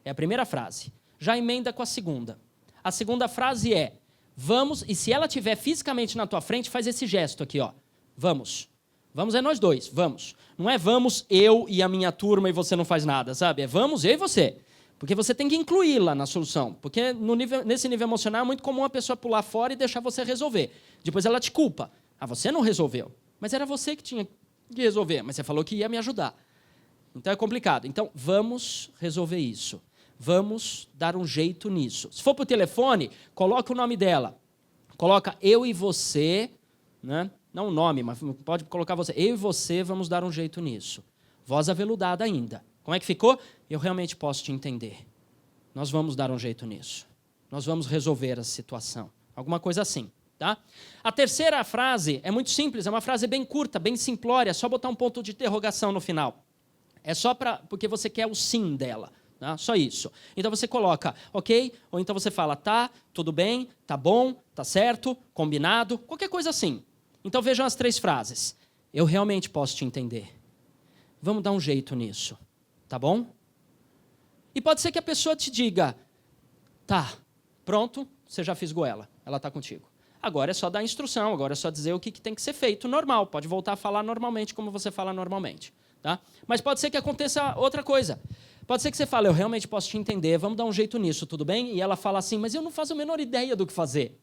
É a primeira frase. Já emenda com a segunda. A segunda frase é, vamos, e se ela estiver fisicamente na tua frente, faz esse gesto aqui, ó. Vamos. Vamos é nós dois, vamos. Não é vamos eu e a minha turma e você não faz nada, sabe? É vamos eu e você. Porque você tem que incluí-la na solução. Porque nesse nível emocional é muito comum a pessoa pular fora e deixar você resolver. Depois ela te culpa. Ah, você não resolveu. Mas era você que tinha que resolver. Mas você falou que ia me ajudar. Então é complicado. Então vamos resolver isso. Vamos dar um jeito nisso. Se for por telefone, coloca o nome dela. Coloca eu e você, né? Não o nome, mas pode colocar você. Eu e você vamos dar um jeito nisso. Voz aveludada ainda. Como é que ficou? Eu realmente posso te entender. Nós vamos dar um jeito nisso. Nós vamos resolver a situação. Alguma coisa assim, tá? A terceira frase é muito simples, é uma frase bem curta, bem simplória, é só botar um ponto de interrogação no final. É só porque você quer o sim dela, tá? Só isso. Então você coloca, ok? Ou então você fala, tá, tudo bem, tá bom, tá certo, combinado, qualquer coisa assim. Então vejam as 3 frases. Eu realmente posso te entender. Vamos dar um jeito nisso. Tá bom? E pode ser que a pessoa te diga, tá, pronto, você já fisgou ela está contigo. Agora é só dar instrução, agora é só dizer o que tem que ser feito normal. Pode voltar a falar normalmente como você fala normalmente. Tá? Mas pode ser que aconteça outra coisa. Pode ser que você fale, eu realmente posso te entender, vamos dar um jeito nisso, tudo bem? E ela fala assim, mas eu não faço a menor ideia do que fazer.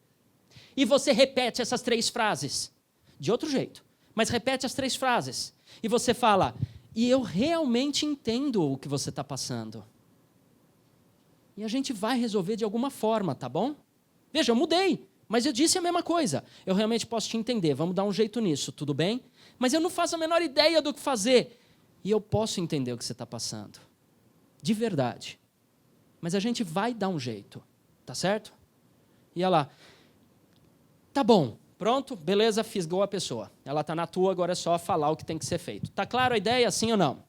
E você repete essas 3 frases, de outro jeito, mas repete as 3 frases. E você fala, e eu realmente entendo o que você está passando. E a gente vai resolver de alguma forma, tá bom? Veja, eu mudei, mas eu disse a mesma coisa. Eu realmente posso te entender, vamos dar um jeito nisso, tudo bem? Mas eu não faço a menor ideia do que fazer. E eu posso entender o que você está passando. De verdade. Mas a gente vai dar um jeito, tá certo? E ela, tá bom, pronto, beleza, fisgou a pessoa. Ela está na tua, agora é só falar o que tem que ser feito. Tá claro a ideia, sim ou não?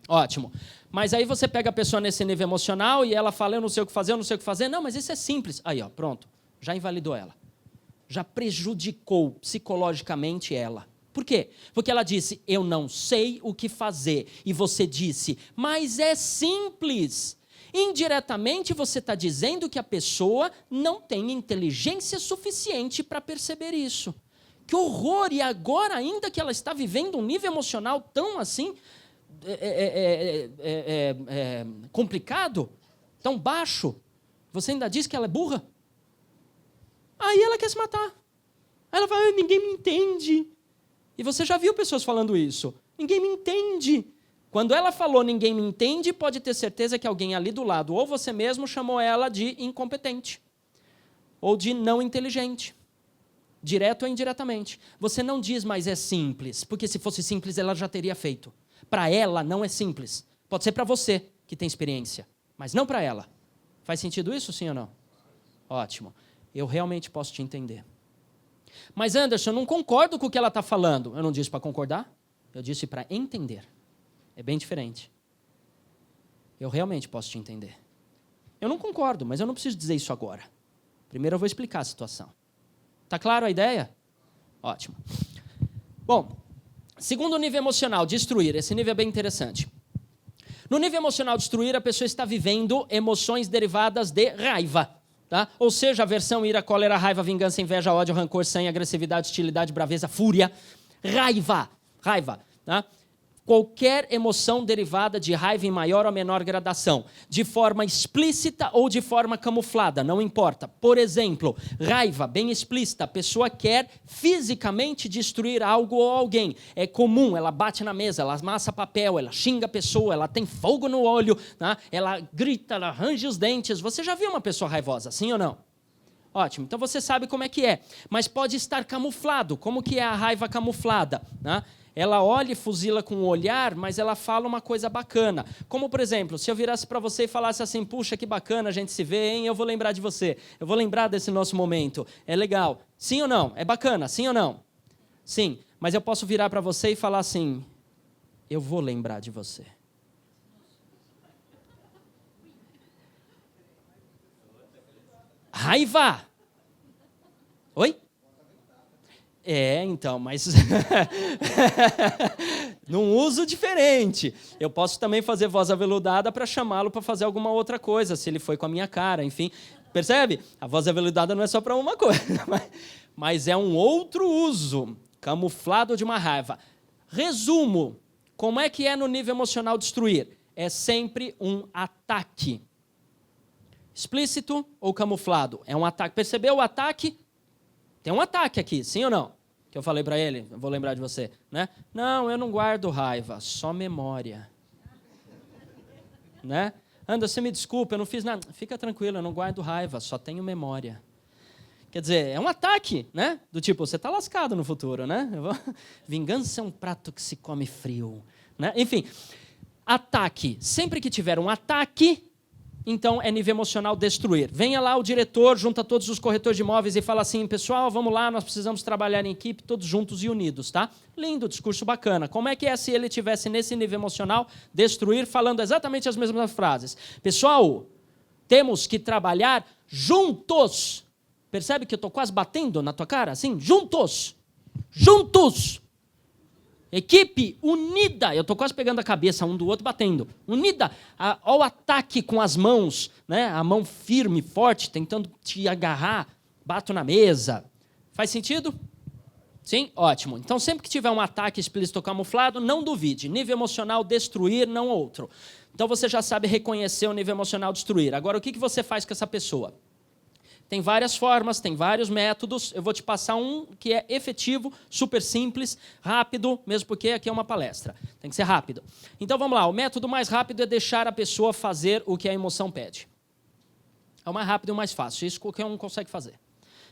Ótimo. Mas aí você pega a pessoa nesse nível emocional e ela fala, eu não sei o que fazer, eu não sei o que fazer. Não, mas isso é simples. Aí, ó, pronto, já invalidou ela. Já prejudicou psicologicamente ela. Por quê? Porque ela disse, eu não sei o que fazer. E você disse, mas é simples. Indiretamente, você está dizendo que a pessoa não tem inteligência suficiente para perceber isso. Que horror! E agora, ainda que ela está vivendo um nível emocional tão assim, complicado, tão baixo, você ainda diz que ela é burra? Aí ela quer se matar. Aí ela fala, ninguém me entende. E você já viu pessoas falando isso. Ninguém me entende. Quando ela falou ninguém me entende, pode ter certeza que alguém ali do lado, ou você mesmo, chamou ela de incompetente. Ou de não inteligente. Direto ou indiretamente. Você não diz, mas é simples. Porque se fosse simples, ela já teria feito. Para ela, não é simples. Pode ser para você, que tem experiência. Mas não para ela. Faz sentido isso, sim ou não? Ótimo. Eu realmente posso te entender. Mas, Anderson, eu não concordo com o que ela está falando. Eu não disse para concordar, eu disse para entender. É bem diferente. Eu realmente posso te entender. Eu não concordo, mas eu não preciso dizer isso agora. Primeiro eu vou explicar a situação. Está claro a ideia? Ótimo. Bom, segundo nível emocional, destruir. Esse nível é bem interessante. No nível emocional, destruir, a pessoa está vivendo emoções derivadas de raiva. Tá? Ou seja, aversão, ira, cólera, raiva, vingança, inveja, ódio, rancor, sangue, agressividade, hostilidade, braveza, fúria. Raiva. Raiva. Tá? Qualquer emoção derivada de raiva em maior ou menor gradação, de forma explícita ou de forma camuflada, não importa. Por exemplo, raiva bem explícita, a pessoa quer fisicamente destruir algo ou alguém. É comum, ela bate na mesa, ela amassa papel, ela xinga a pessoa, ela tem fogo no olho, tá? Ela grita, ela range os dentes. Você já viu uma pessoa raivosa, sim ou não? Ótimo, então você sabe como é que é. Mas pode estar camuflado. Como que é a raiva camuflada? Tá? Ela olha e fuzila com o olhar, mas ela fala uma coisa bacana. Como, por exemplo, se eu virasse para você e falasse assim, puxa, que bacana a gente se vê, hein? Eu vou lembrar de você. Eu vou lembrar desse nosso momento. É legal. Sim ou não? É bacana, sim ou não? Sim, mas eu posso virar para você e falar assim, eu vou lembrar de você. Raiva! Oi? Então, mas num uso diferente. Eu posso também fazer voz aveludada para chamá-lo para fazer alguma outra coisa, se ele foi com a minha cara, enfim. Percebe? A voz aveludada não é só para uma coisa, mas é um outro uso, camuflado de uma raiva. Resumo, como é que é no nível emocional destruir? É sempre um ataque. Explícito ou camuflado? É um ataque. Percebeu o ataque? Tem um ataque aqui, sim ou não? Que eu falei para ele, eu vou lembrar de você, né? Não, eu não guardo raiva, só memória. Né? Anderson, me desculpa, eu não fiz nada. Fica tranquilo, eu não guardo raiva, só tenho memória. Quer dizer, é um ataque, né? Do tipo, você está lascado no futuro, né? Vingança é um prato que se come frio. Né? Enfim, ataque. Sempre que tiver um ataque, então é nível emocional destruir. Venha lá o diretor, junta todos os corretores de imóveis e fala assim, pessoal, vamos lá, nós precisamos trabalhar em equipe, todos juntos e unidos, tá? Lindo, discurso bacana. Como é que é se ele estivesse nesse nível emocional, destruir, falando exatamente as mesmas frases? Pessoal, temos que trabalhar juntos. Percebe que eu estou quase batendo na tua cara? Assim, juntos. Juntos. Equipe unida, eu estou quase pegando a cabeça um do outro, batendo. Unida, ao ataque com as mãos, né? A mão firme, forte, tentando te agarrar, bato na mesa, Faz sentido? Sim? Ótimo. Então, sempre que tiver um ataque explícito ou camuflado, não duvide. Nível emocional, destruir, não outro. Então, você já sabe reconhecer o nível emocional, destruir. Agora, o que você faz com essa pessoa? Tem várias formas, tem vários métodos. Eu vou te passar um que é efetivo, super simples, rápido, mesmo porque aqui é uma palestra. Tem que ser rápido. Então, vamos lá. O método mais rápido é deixar a pessoa fazer o que a emoção pede. É o mais rápido e o mais fácil. Isso qualquer um consegue fazer.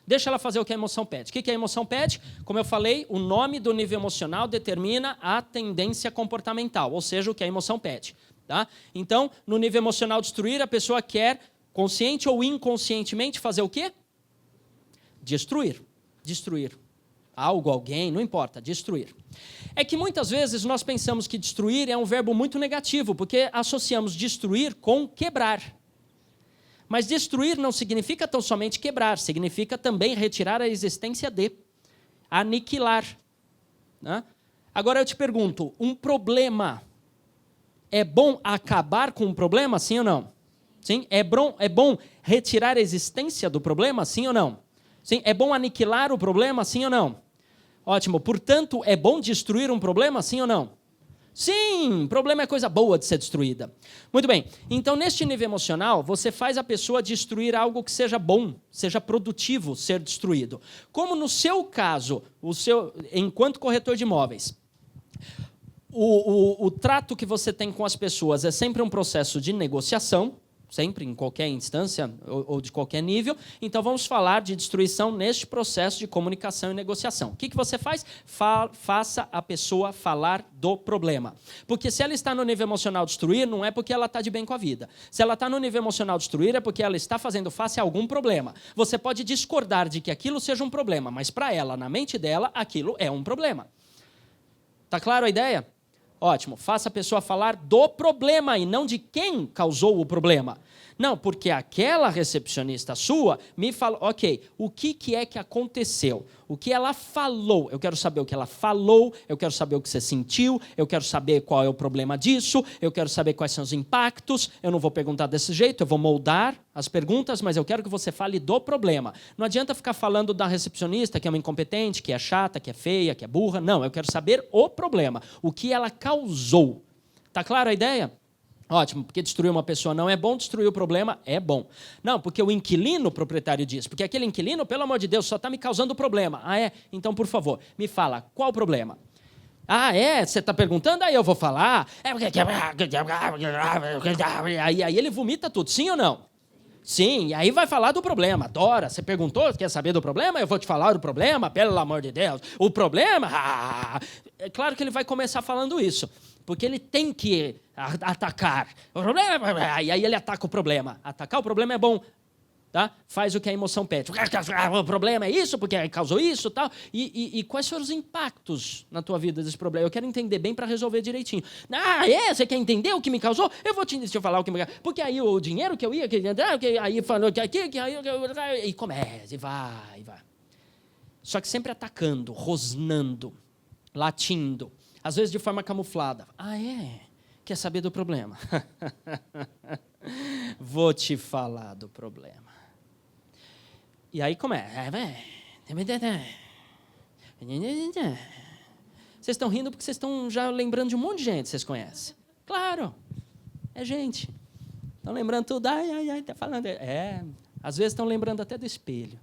Deixa ela fazer o que a emoção pede. O que a emoção pede? Como eu falei, o nome do nível emocional determina a tendência comportamental, ou seja, o que a emoção pede. Tá? Então, no nível emocional destruir, a pessoa quer, consciente ou inconscientemente, fazer o quê? Destruir. Destruir. Algo, alguém, não importa, destruir. É que muitas vezes nós pensamos que destruir é um verbo muito negativo, porque associamos destruir com quebrar. Mas destruir não significa tão somente quebrar, significa também retirar a existência de, aniquilar. Né? Agora eu te pergunto, um problema, é bom acabar com um problema, sim ou não? Sim? É bom retirar a existência do problema, sim ou não? Sim? É bom aniquilar o problema, sim ou não? Ótimo, portanto, é bom destruir um problema, sim ou não? Sim, problema é coisa boa de ser destruída. Muito bem, então neste nível emocional, você faz a pessoa destruir algo que seja bom, seja produtivo ser destruído. Como no seu caso, enquanto corretor de imóveis, o trato que você tem com as pessoas é sempre um processo de negociação, sempre, em qualquer instância ou de qualquer nível. Então, vamos falar de destruição neste processo de comunicação e negociação. O que você faz? Faça a pessoa falar do problema. Porque se ela está no nível emocional destruir, não é porque ela está de bem com a vida. Se ela está no nível emocional destruir, é porque ela está fazendo face a algum problema. Você pode discordar de que aquilo seja um problema, mas para ela, na mente dela, aquilo é um problema. Está claro a ideia? Ótimo, faça a pessoa falar do problema e não de quem causou o problema. Não, porque aquela recepcionista sua me falou, ok, o que é que aconteceu? O que ela falou? Eu quero saber o que ela falou, eu quero saber o que você sentiu, eu quero saber qual é o problema disso, eu quero saber quais são os impactos. Eu não vou perguntar desse jeito, eu vou moldar as perguntas, mas eu quero que você fale do problema. Não adianta ficar falando da recepcionista, que é uma incompetente, que é chata, que é feia, que é burra. Não, eu quero saber o problema, o que ela causou. Tá clara a ideia? Ótimo, porque destruir uma pessoa não é bom, destruir o problema é bom. Não, porque o inquilino, o proprietário diz, porque aquele inquilino, pelo amor de Deus, só está me causando problema. Ah, é? Então, por favor, me fala, qual o problema? Ah, é? Você está perguntando? Aí eu vou falar. Aí ele vomita tudo, sim ou não? Sim, e aí vai falar do problema. Dora, você perguntou, quer saber do problema? Eu vou te falar do problema, pelo amor de Deus. O problema? É claro que ele vai começar falando isso. Porque ele tem que atacar. O problema, e aí ele ataca o problema. Atacar o problema é bom. Tá? Faz o que a emoção pede. O problema é isso, porque causou isso. Tal. E quais foram os impactos na tua vida desse problema? Eu quero entender bem para resolver direitinho. Ah, você quer entender o que me causou? Eu vou te falar o que me causou. Porque aí o dinheiro que eu ia... aí falou que aqui... E começa, e vai. Só que sempre atacando, rosnando, latindo. Às vezes de forma camuflada. Ah, é? Quer saber do problema? Vou te falar do problema. E aí começa. Vocês estão rindo porque vocês estão já lembrando de um monte de gente que vocês conhecem. Claro, é gente. Estão lembrando tudo. Ai, tá falando. Às vezes estão lembrando até do espelho.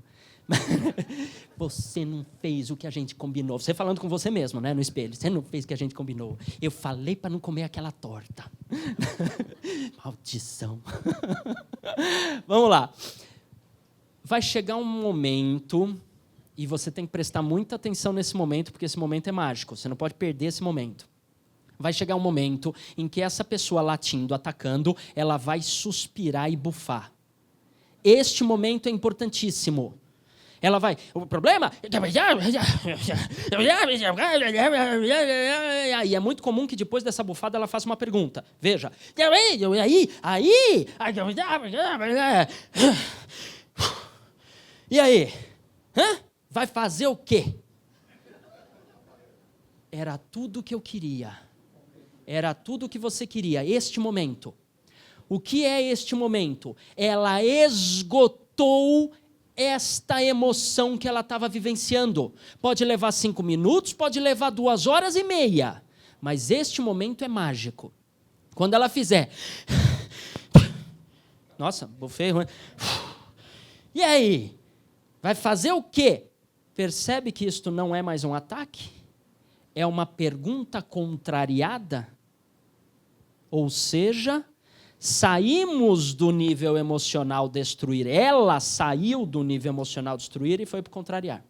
Você não fez o que a gente combinou. Você falando com você mesmo, né, no espelho. Você não fez o que a gente combinou. Eu falei para não comer aquela torta. Maldição. Vamos lá. Vai chegar um momento, e você tem que prestar muita atenção nesse momento, porque esse momento é mágico. Você não pode perder esse momento. Vai chegar um momento em que essa pessoa latindo, atacando, ela vai suspirar e bufar. Este momento é importantíssimo. Ela vai, o problema... E é muito comum que depois dessa bufada ela faça uma pergunta. Veja. E aí? Vai fazer o quê? Era tudo que eu queria. Era tudo que você queria. Este momento. O que é este momento? Ela esgotou esta emoção que ela estava vivenciando. Pode levar 5 minutos, pode levar 2 horas e meia, mas este momento é mágico. Quando ela fizer... Nossa, bufei. E aí? Vai fazer o quê? Percebe que isto não é mais um ataque? É uma pergunta contrariada? Ou seja, saímos do nível emocional destruir. Ela saiu do nível emocional destruir e foi para o contrariar.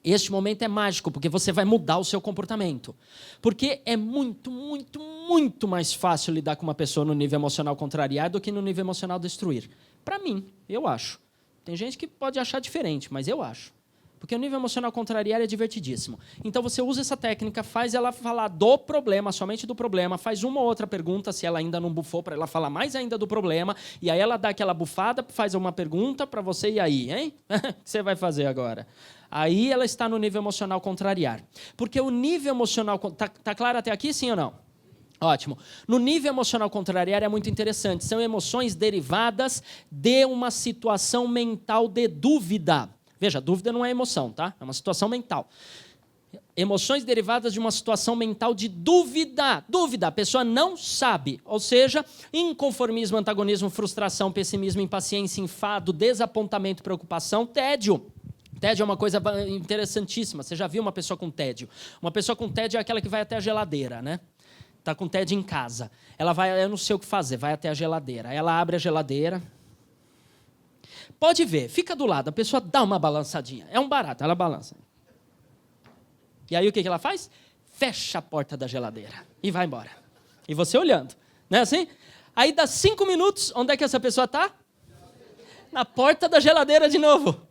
Este momento é mágico, porque você vai mudar o seu comportamento. Porque é muito, muito, muito mais fácil lidar com uma pessoa no nível emocional contrariar do que no nível emocional destruir. Para mim, eu acho. Tem gente que pode achar diferente, mas eu acho. Porque o nível emocional contrariar é divertidíssimo. Então você usa essa técnica, faz ela falar do problema, somente do problema, faz uma ou outra pergunta, se ela ainda não bufou, para ela falar mais ainda do problema, e aí ela dá aquela bufada, faz uma pergunta para você, e aí, hein? O que você vai fazer agora? Aí ela está no nível emocional contrariar. Porque o nível emocional... Tá claro até aqui, sim ou não? Ótimo. No nível emocional contrariar é muito interessante. São emoções derivadas de uma situação mental de dúvida. Veja, dúvida não é emoção, tá? É uma situação mental. Emoções derivadas de uma situação mental de dúvida. Dúvida, a pessoa não sabe. Ou seja, inconformismo, antagonismo, frustração, pessimismo, impaciência, enfado, desapontamento, preocupação, tédio. Tédio é uma coisa interessantíssima. Você já viu uma pessoa com tédio? Uma pessoa com tédio é aquela que vai até a geladeira, né? Está com tédio em casa. Ela vai, eu não sei o que fazer, vai até a geladeira. Ela abre a geladeira. Pode ver, fica do lado, a pessoa dá uma balançadinha. É um barato, ela balança. E aí o que ela faz? Fecha a porta da geladeira e vai embora. E você olhando, não é assim? Aí dá 5 minutos, onde é que essa pessoa está? Na porta da geladeira de novo.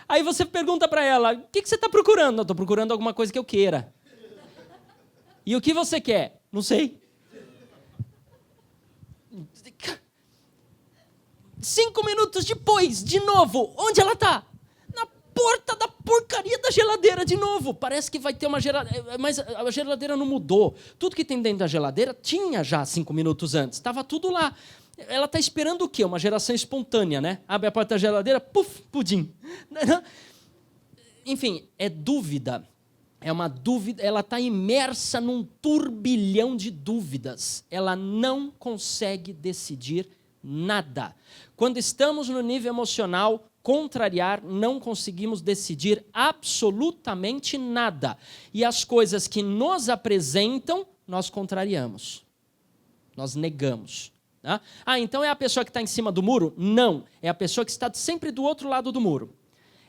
Aí você pergunta para ela, o que você está procurando? Eu estou procurando alguma coisa que eu queira. E o que você quer? Não sei. 5 minutos depois, de novo, onde ela está? Na porta da porcaria da geladeira de novo. Parece que vai ter uma geladeira, mas a geladeira não mudou. Tudo que tem dentro da geladeira tinha já 5 minutos antes. Estava tudo lá. Ela está esperando o quê? Uma geração espontânea, né? Abre a porta da geladeira, puf, pudim. Enfim, é dúvida. É uma dúvida, ela está imersa num turbilhão de dúvidas. Ela não consegue decidir nada. Quando estamos no nível emocional contrariar, não conseguimos decidir absolutamente nada. E as coisas que nos apresentam, nós contrariamos. Nós negamos. Tá? Então é a pessoa que está em cima do muro? Não. É a pessoa que está sempre do outro lado do muro.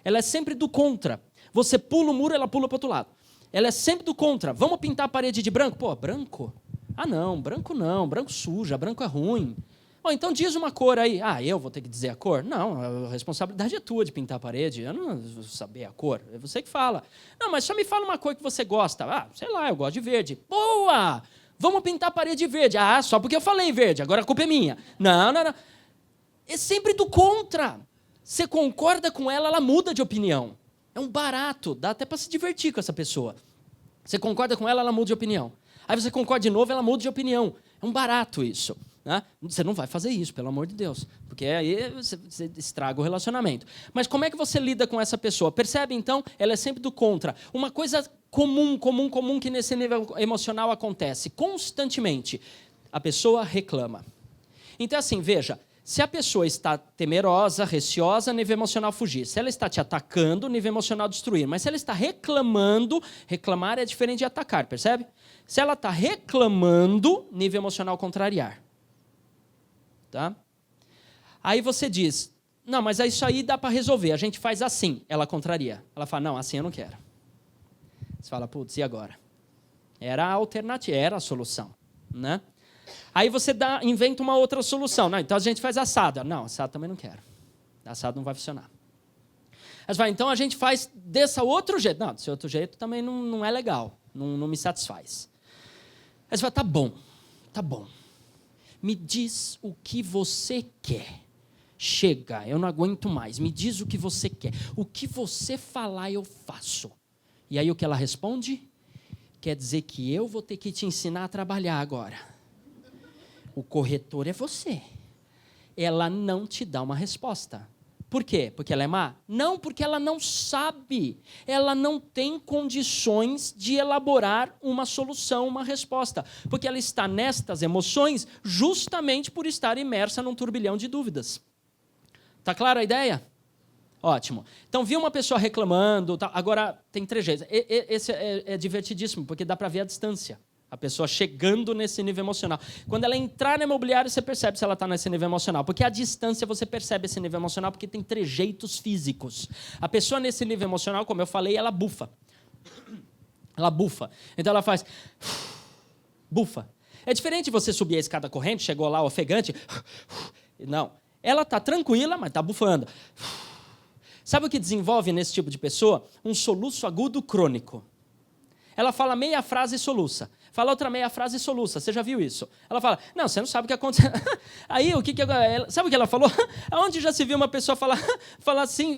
Ela é sempre do contra. Você pula o muro, ela pula para o outro lado. Ela é sempre do contra. Vamos pintar a parede de branco? Pô, branco? Ah, não, branco suja, branco é ruim. Oh, então diz uma cor aí. Ah, eu vou ter que dizer a cor? Não, a responsabilidade é tua de pintar a parede. Eu não vou saber a cor, é você que fala. Não, mas só me fala uma cor que você gosta. Ah, sei lá, eu gosto de verde. Boa! Vamos pintar a parede de verde. Ah, só porque eu falei verde, agora a culpa é minha. Não. É sempre do contra. Você concorda com ela, ela muda de opinião. É um barato, dá até para se divertir com essa pessoa. Você concorda com ela, ela muda de opinião. Aí você concorda de novo, ela muda de opinião. É um barato isso. Né? Você não vai fazer isso, pelo amor de Deus, porque aí você estraga o relacionamento. Mas como é que você lida com essa pessoa? Percebe, então? Ela é sempre do contra. Uma coisa comum que nesse nível emocional acontece constantemente. A pessoa reclama. Então, assim, veja, se a pessoa está temerosa, receosa, nível emocional fugir. Se ela está te atacando, nível emocional destruir. Mas se ela está reclamando, reclamar é diferente de atacar, percebe? Se ela está reclamando, nível emocional contrariar. Tá? Aí você diz, não, mas isso aí dá para resolver, a gente faz assim. Ela contraria. Ela fala, não, assim eu não quero. Você fala, putz, e agora? Era a alternativa, era a solução. Né? Aí você inventa uma outra solução. Não, então a gente faz assado. Não, assado também não quero. Assado não vai funcionar. Aí você fala, então a gente faz desse outro jeito. Não, desse outro jeito também não é legal. Não me satisfaz. Aí você fala, tá bom. Me diz o que você quer. Chega, eu não aguento mais. Me diz o que você quer. O que você falar, eu faço. E aí o que ela responde? Quer dizer que eu vou ter que te ensinar a trabalhar agora. O corretor é você. Ela não te dá uma resposta. Por quê? Porque ela é má? Não, porque ela não sabe. Ela não tem condições de elaborar uma solução, uma resposta. Porque ela está nestas emoções justamente por estar imersa num turbilhão de dúvidas. Está clara a ideia? Ótimo. Então, vi uma pessoa reclamando. Tá? Agora, tem 3 jeitos. Esse é divertidíssimo, porque dá para ver a distância. A pessoa chegando nesse nível emocional. Quando ela entrar na imobiliária, você percebe se ela está nesse nível emocional. Porque à distância você percebe esse nível emocional, porque tem trejeitos físicos. A pessoa nesse nível emocional, como eu falei, ela bufa. Ela bufa. Então ela faz... bufa. É diferente de você subir a escada corrente, chegou lá ofegante. Não. Ela está tranquila, mas está bufando. Sabe o que desenvolve nesse tipo de pessoa? Um soluço agudo crônico. Ela fala meia frase e soluça. Fala outra meia frase e soluça. Você já viu isso? Ela fala, não, você não sabe o que aconteceu. Aí, sabe o que ela falou? Aonde já se viu uma pessoa falar assim?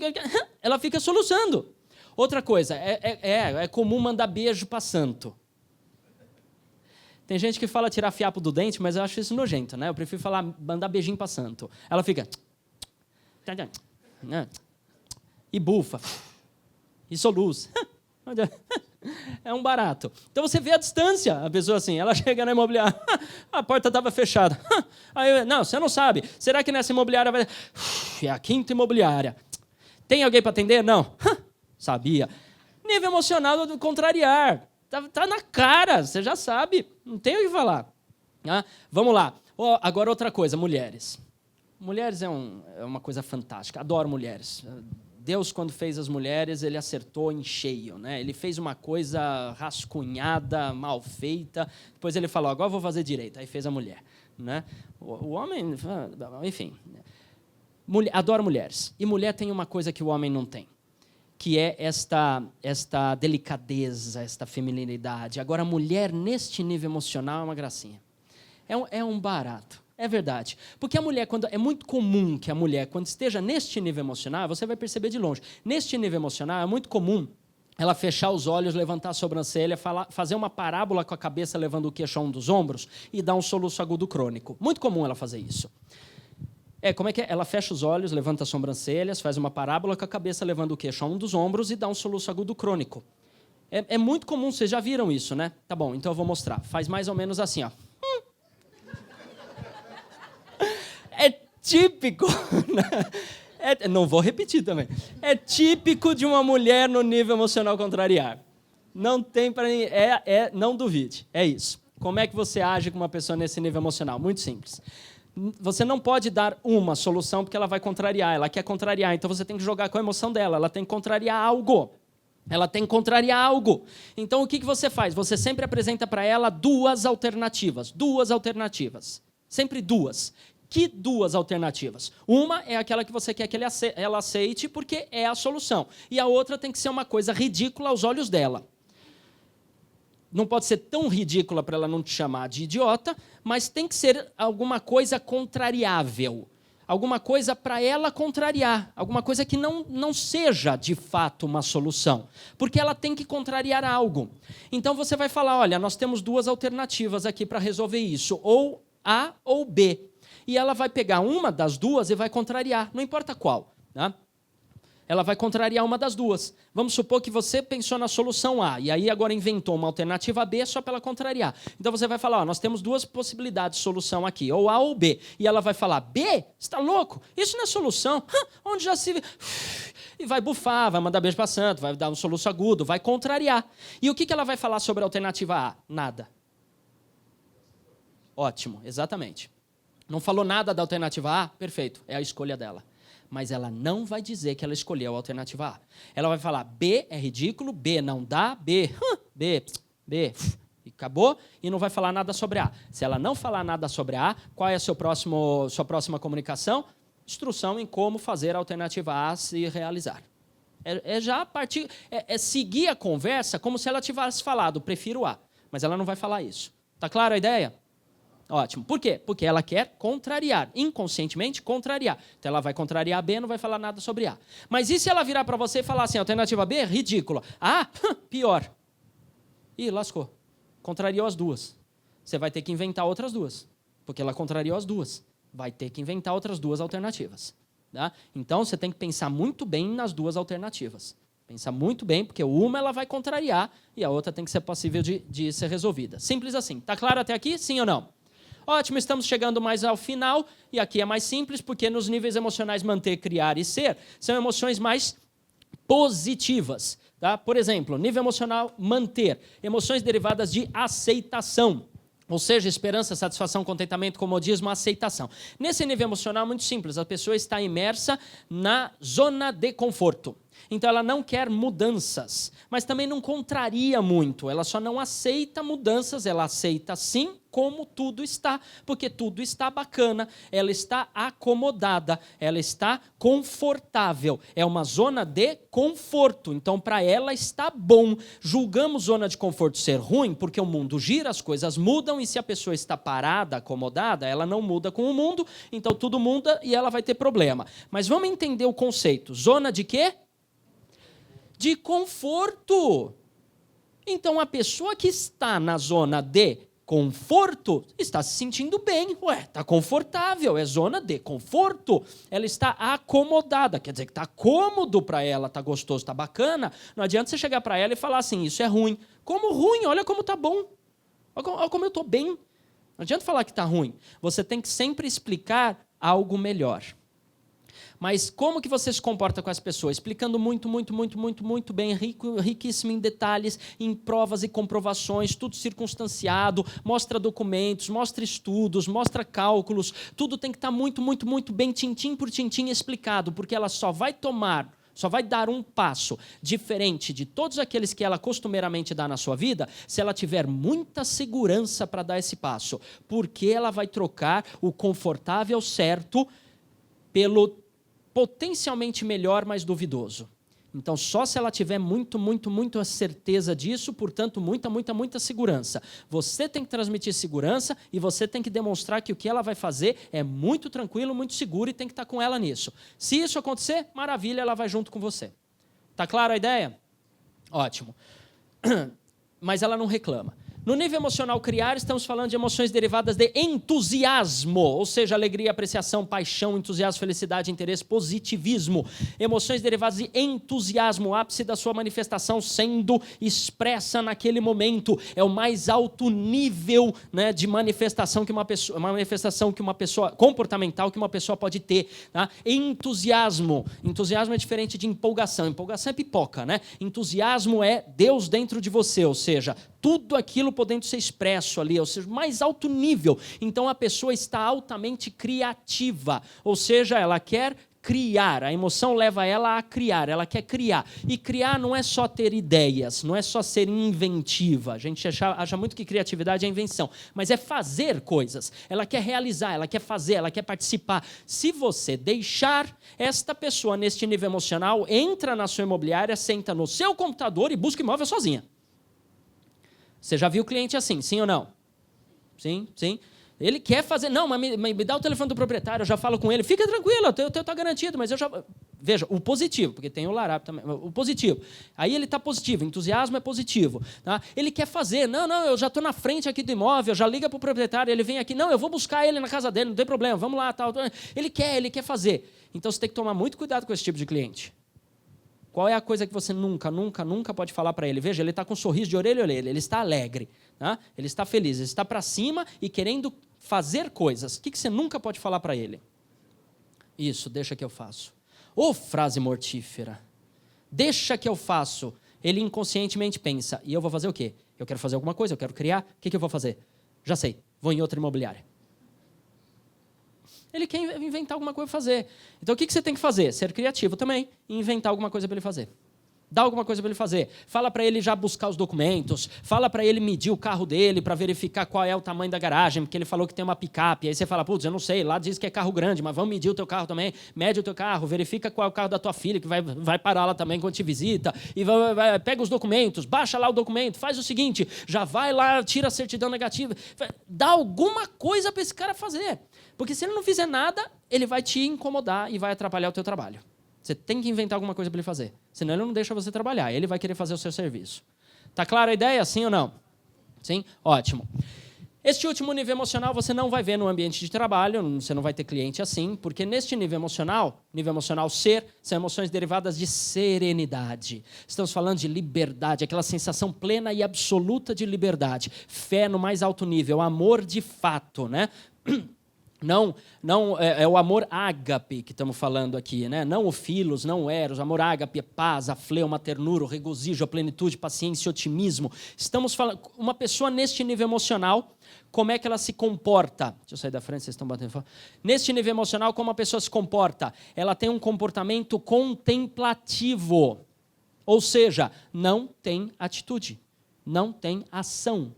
Ela fica soluçando. Outra coisa, é comum mandar beijo para santo. Tem gente que fala tirar fiapo do dente, mas eu acho isso nojento, né? Eu prefiro mandar beijinho para santo. Ela fica... e bufa. E soluça. É um barato. Então você vê a distância, a pessoa assim, ela chega na imobiliária, a porta estava fechada. Aí, não, você não sabe. Será que nessa imobiliária vai... é a 5ª imobiliária. Tem alguém para atender? Não. Sabia. Nível emocional do contrariar. Tá na cara, você já sabe. Não tem o que falar. Vamos lá. Agora outra coisa, mulheres. Mulheres é uma coisa fantástica. Adoro mulheres. Deus, quando fez as mulheres, ele acertou em cheio, né? Ele fez uma coisa rascunhada, mal feita. Depois ele falou, agora eu vou fazer direito. Aí fez a mulher, né? O homem, enfim. Adoro mulheres. E mulher tem uma coisa que o homem não tem, que é esta delicadeza, esta feminilidade. Agora, a mulher, neste nível emocional, é uma gracinha. É um barato. É verdade. Porque a mulher, é muito comum que a mulher, quando esteja neste nível emocional, você vai perceber de longe, neste nível emocional é muito comum ela fechar os olhos, levantar a sobrancelha, fazer uma parábola com a cabeça levando o queixo a um dos ombros e dar um soluço agudo crônico. Muito comum ela fazer isso. Como é que é? Ela fecha os olhos, levanta as sobrancelhas, faz uma parábola com a cabeça levando o queixo a um dos ombros e dá um soluço agudo crônico. É muito comum, vocês já viram isso, né? Tá bom, então eu vou mostrar. Faz mais ou menos assim, ó. É típico, não vou repetir também, é típico de uma mulher no nível emocional contrariar. Não tem para ninguém, não duvide, é isso. Como é que você age com uma pessoa nesse nível emocional? Muito simples. Você não pode dar uma solução porque ela vai contrariar, ela quer contrariar, então você tem que jogar com a emoção dela, ela tem que contrariar algo. Ela tem que contrariar algo. Então, o que você faz? Você sempre apresenta para ela 2 alternativas. 2 alternativas. Sempre 2. Que 2 alternativas? Uma é aquela que você quer que ela aceite porque é a solução. E a outra tem que ser uma coisa ridícula aos olhos dela. Não pode ser tão ridícula para ela não te chamar de idiota, mas tem que ser alguma coisa contrariável. Alguma coisa para ela contrariar. Alguma coisa que não seja, de fato, uma solução. Porque ela tem que contrariar algo. Então, você vai falar, olha, nós temos 2 alternativas aqui para resolver isso. Ou A ou B. E ela vai pegar uma das 2 e vai contrariar, não importa qual. Né? Ela vai contrariar uma das 2. Vamos supor que você pensou na solução A, e aí agora inventou uma alternativa B só para ela contrariar. Então você vai falar, nós temos 2 possibilidades de solução aqui, ou A ou B. E ela vai falar, B? Você está louco? Isso não é solução. Onde já se... E vai bufar, vai mandar beijo para santo, vai dar um soluço agudo, vai contrariar. E o que ela vai falar sobre a alternativa A? Nada. Ótimo, exatamente. Não falou nada da alternativa A? Perfeito, é a escolha dela. Mas ela não vai dizer que ela escolheu a alternativa A. Ela vai falar, B é ridículo, B não dá, B, e acabou, e não vai falar nada sobre A. Se ela não falar nada sobre A, qual é a sua próxima comunicação? Instrução em como fazer a alternativa A se realizar. É seguir a conversa como se ela tivesse falado, prefiro A. Mas ela não vai falar isso. Está clara a ideia? Ótimo. Por quê? Porque ela quer contrariar, inconscientemente contrariar. Então ela vai contrariar B, não vai falar nada sobre A. Mas e se ela virar para você e falar assim, alternativa B, ridícula. A, pior. Ih, lascou. Contrariou as 2. Você vai ter que inventar outras 2. Porque ela contrariou as 2. Vai ter que inventar outras 2 alternativas. Tá? Então, você tem que pensar muito bem nas duas alternativas. Pensa muito bem, porque uma ela vai contrariar e a outra tem que ser passível de ser resolvida. Simples assim. Está claro até aqui? Sim ou não? Ótimo, estamos chegando mais ao final, e aqui é mais simples, porque nos níveis emocionais manter, criar e ser, são emoções mais positivas. Tá? Por exemplo, nível emocional manter, emoções derivadas de aceitação. Ou seja, esperança, satisfação, contentamento, comodismo, aceitação. Nesse nível emocional, muito simples, a pessoa está imersa na zona de conforto. Então, ela não quer mudanças, mas também não contraria muito. Ela só não aceita mudanças, ela aceita sim como tudo está, porque tudo está bacana, ela está acomodada, ela está confortável. É uma zona de conforto, então para ela está bom. Julgamos zona de conforto ser ruim, porque o mundo gira, as coisas mudam, e se a pessoa está parada, acomodada, ela não muda com o mundo, então tudo muda e ela vai ter problema. Mas vamos entender o conceito. Zona de quê? De conforto. Então, a pessoa que está na zona de conforto está se sentindo bem. Ué, está confortável, é zona de conforto. Ela está acomodada, quer dizer que está cômodo para ela, está gostoso, está bacana. Não adianta você chegar para ela e falar assim, isso é ruim. Como ruim? Olha como está bom. Olha como eu estou bem. Não adianta falar que está ruim. Você tem que sempre explicar algo melhor. Mas como que você se comporta com as pessoas? Explicando muito bem, riquíssimo em detalhes, em provas e comprovações, tudo circunstanciado, mostra documentos, mostra estudos, mostra cálculos, tudo tem que estar muito bem, tintim por tintim explicado, porque ela só vai dar um passo diferente de todos aqueles que ela costumeiramente dá na sua vida, se ela tiver muita segurança para dar esse passo, porque ela vai trocar o confortável certo pelo potencialmente melhor, mas duvidoso. Então, só se ela tiver muita certeza disso, portanto, muita segurança. Você tem que transmitir segurança e você tem que demonstrar que o que ela vai fazer é muito tranquilo, muito seguro e tem que estar com ela nisso. Se isso acontecer, maravilha, ela vai junto com você. Tá clara a ideia? Ótimo. Mas ela não reclama. No nível emocional criar, estamos falando de emoções derivadas de entusiasmo, ou seja, alegria, apreciação, paixão, entusiasmo, felicidade, interesse, positivismo. Emoções derivadas de entusiasmo, o ápice da sua manifestação sendo expressa naquele momento. É o mais alto nível, né, de manifestação que uma pessoa, comportamental que uma pessoa pode ter. Tá? Entusiasmo. Entusiasmo é diferente de empolgação. Empolgação é pipoca, né? Entusiasmo é Deus dentro de você, ou seja, tudo aquilo podendo ser expresso ali, ou seja, mais alto nível. Então, a pessoa está altamente criativa, ou seja, ela quer criar, a emoção leva ela a criar, ela quer criar. E criar não é só ter ideias, não é só ser inventiva. A gente acha muito que criatividade é invenção, mas é fazer coisas. Ela quer realizar, ela quer fazer, ela quer participar. Se você deixar esta pessoa neste nível emocional, entra na sua imobiliária, senta no seu computador e busca imóvel sozinha. Você já viu o cliente assim, sim ou não? Sim. Ele quer fazer... Não, mas me dá o telefone do proprietário, eu já falo com ele. Fica tranquilo, o teu está garantido, mas eu já... Veja, o positivo, porque tem o Larap também. O positivo. Aí ele está positivo, entusiasmo é positivo. Tá? Ele quer fazer... Não, eu já estou na frente aqui do imóvel, já liga para o proprietário, ele vem aqui. Não, eu vou buscar ele na casa dele, não tem problema, vamos lá. Tal. Ele quer fazer. Então, você tem que tomar muito cuidado com esse tipo de cliente. Qual é a coisa que você nunca pode falar para ele? Veja, ele está com um sorriso de orelha a orelha, ele está alegre, tá? Ele está feliz, ele está para cima e querendo fazer coisas. O que você nunca pode falar para ele? Isso, deixa que eu faço. Ô, frase mortífera. Deixa que eu faço. Ele inconscientemente pensa, e eu vou fazer o quê? Eu quero fazer alguma coisa, eu quero criar, o que eu vou fazer? Já sei, vou em outra imobiliária. Ele quer inventar alguma coisa para fazer. Então, o que você tem que fazer? Ser criativo também e inventar alguma coisa para ele fazer. Dá alguma coisa para ele fazer. Fala para ele já buscar os documentos. Fala para ele medir o carro dele para verificar qual é o tamanho da garagem, porque ele falou que tem uma picape. Aí você fala, putz, eu não sei, lá diz que é carro grande, mas vamos medir o teu carro também. Mede o teu carro, verifica qual é o carro da tua filha, que vai parar lá também quando te visita. E pega os documentos, baixa lá o documento, faz o seguinte, já vai lá, tira a certidão negativa. Dá alguma coisa para esse cara fazer. Porque se ele não fizer nada, ele vai te incomodar e vai atrapalhar o teu trabalho. Você tem que inventar alguma coisa para ele fazer. Senão ele não deixa você trabalhar. Ele vai querer fazer o seu serviço. Está clara a ideia? Sim ou não? Sim? Ótimo. Este último nível emocional você não vai ver no ambiente de trabalho, você não vai ter cliente assim, porque neste nível emocional ser, são emoções derivadas de serenidade. Estamos falando de liberdade, aquela sensação plena e absoluta de liberdade. Fé no mais alto nível, amor de fato, né? Não é o amor ágape que estamos falando aqui, né? Não o filos, não o eros. Amor ágape é paz, a fleuma, a ternura, o regozijo, a plenitude, paciência, otimismo. Estamos falando, uma pessoa neste nível emocional, como é que ela se comporta? Deixa eu sair da frente, vocês estão batendo fora. Neste nível emocional, como a pessoa se comporta? Ela tem um comportamento contemplativo, ou seja, não tem atitude, não tem ação.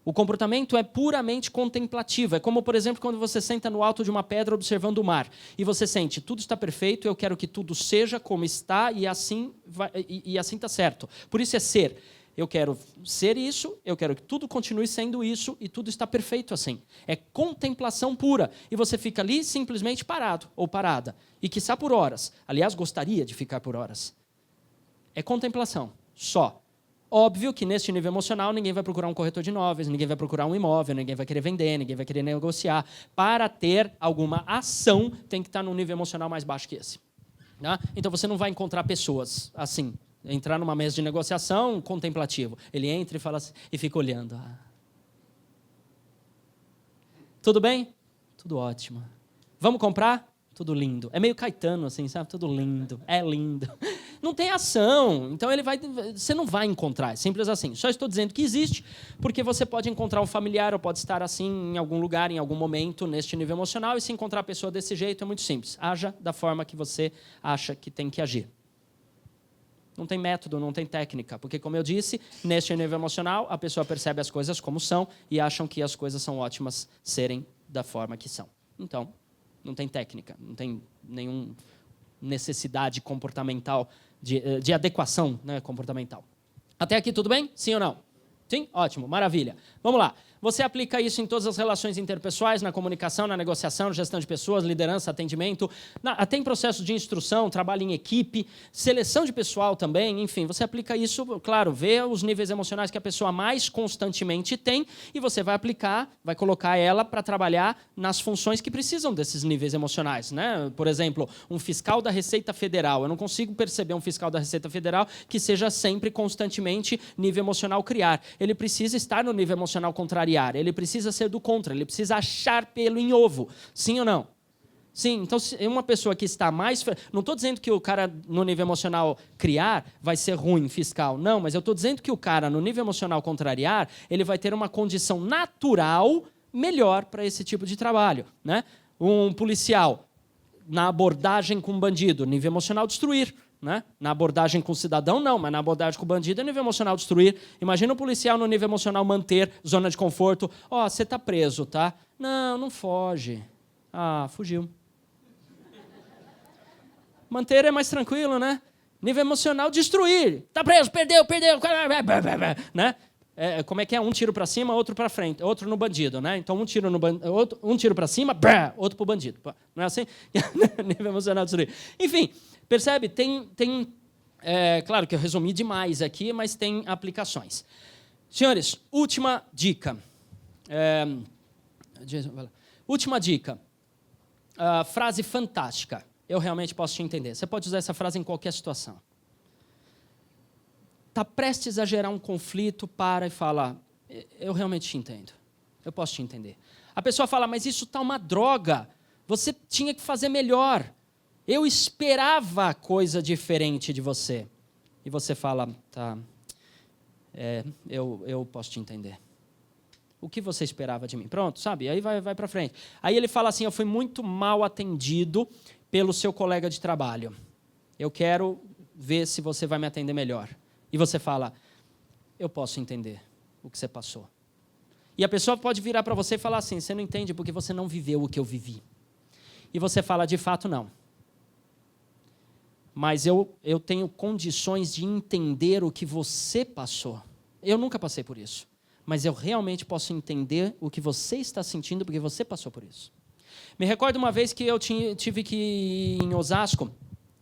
O comportamento é puramente contemplativo. É como, por exemplo, quando você senta no alto de uma pedra observando o mar e você sente, tudo está perfeito, eu quero que tudo seja como está e assim está certo. Por isso é ser. Eu quero ser isso, eu quero que tudo continue sendo isso e tudo está perfeito assim. É contemplação pura. E você fica ali simplesmente parado ou parada. E quiçá por horas. Aliás, gostaria de ficar por horas. É contemplação, só. Óbvio que neste nível emocional ninguém vai procurar um corretor de imóveis, ninguém vai procurar um imóvel, ninguém vai querer vender, ninguém vai querer negociar. Para ter alguma ação, tem que estar num nível emocional mais baixo que esse. Né? Então você não vai encontrar pessoas assim. Entrar numa mesa de negociação, contemplativo. Ele entra e fala assim, e fica olhando. Tudo bem? Tudo ótimo. Vamos comprar? Tudo lindo. É meio Caetano, assim, sabe? Tudo lindo. É lindo. Não tem ação. Então você não vai encontrar. É simples assim. Só estou dizendo que existe, porque você pode encontrar um familiar ou pode estar assim em algum lugar, em algum momento, neste nível emocional, e se encontrar a pessoa desse jeito é muito simples. Haja da forma que você acha que tem que agir. Não tem método, não tem técnica, porque, como eu disse, neste nível emocional, a pessoa percebe as coisas como são e acham que as coisas são ótimas serem da forma que são. Então, não tem técnica, não tem nenhuma necessidade comportamental, de adequação, né, comportamental. Até aqui tudo bem? Sim ou não? Sim? Ótimo, maravilha. Vamos lá. Você aplica isso em todas as relações interpessoais, na comunicação, na negociação, gestão de pessoas, liderança, atendimento, até em processos de instrução, trabalho em equipe, seleção de pessoal também, enfim, você aplica isso, claro, vê os níveis emocionais que a pessoa mais constantemente tem e você vai aplicar, vai colocar ela para trabalhar nas funções que precisam desses níveis emocionais, né? Por exemplo, um fiscal da Receita Federal. Eu não consigo perceber um fiscal da Receita Federal que seja sempre, constantemente, nível emocional criar. Ele precisa estar no nível emocional contrariar. Ele precisa ser do contra, ele precisa achar pelo em ovo. Sim ou não? Sim, então se uma pessoa que está mais... Não estou dizendo que o cara no nível emocional criar vai ser ruim, fiscal. Não, mas eu estou dizendo que o cara no nível emocional contrariar, ele vai ter uma condição natural melhor para esse tipo de trabalho. Né? Um policial, na abordagem com um bandido, nível emocional destruir. Né? Na abordagem com o cidadão, não, mas na abordagem com o bandido é nível emocional destruir. Imagina o policial no nível emocional manter zona de conforto. Ó, você está preso, tá? Não, não foge. Ah, fugiu. Manter é mais tranquilo, né? Nível emocional destruir. Está preso, perdeu. Né? Como é que é? Um tiro para cima, outro para frente, outro no bandido, né? Então um tiro para cima, outro para o bandido. Não é assim? Nível emocional destruir. Enfim. Percebe? Claro que eu resumi demais aqui, mas tem aplicações. Senhores, última dica. Última dica. Frase fantástica. Eu realmente posso te entender. Você pode usar essa frase em qualquer situação. Está prestes a gerar um conflito, para e fala, eu realmente te entendo. Eu posso te entender. A pessoa fala, mas isso está uma droga. Você tinha que fazer melhor. Eu esperava coisa diferente de você. E você fala, tá, eu posso te entender. O que você esperava de mim? Pronto, sabe? Aí vai para frente. Aí ele fala assim, eu fui muito mal atendido pelo seu colega de trabalho. Eu quero ver se você vai me atender melhor. E você fala, eu posso entender o que você passou. E a pessoa pode virar para você e falar assim, você não entende porque você não viveu o que eu vivi. E você fala, de fato, não. Mas eu tenho condições de entender o que você passou. Eu nunca passei por isso. Mas eu realmente posso entender o que você está sentindo porque você passou por isso. Me recordo uma vez que eu tive que ir em Osasco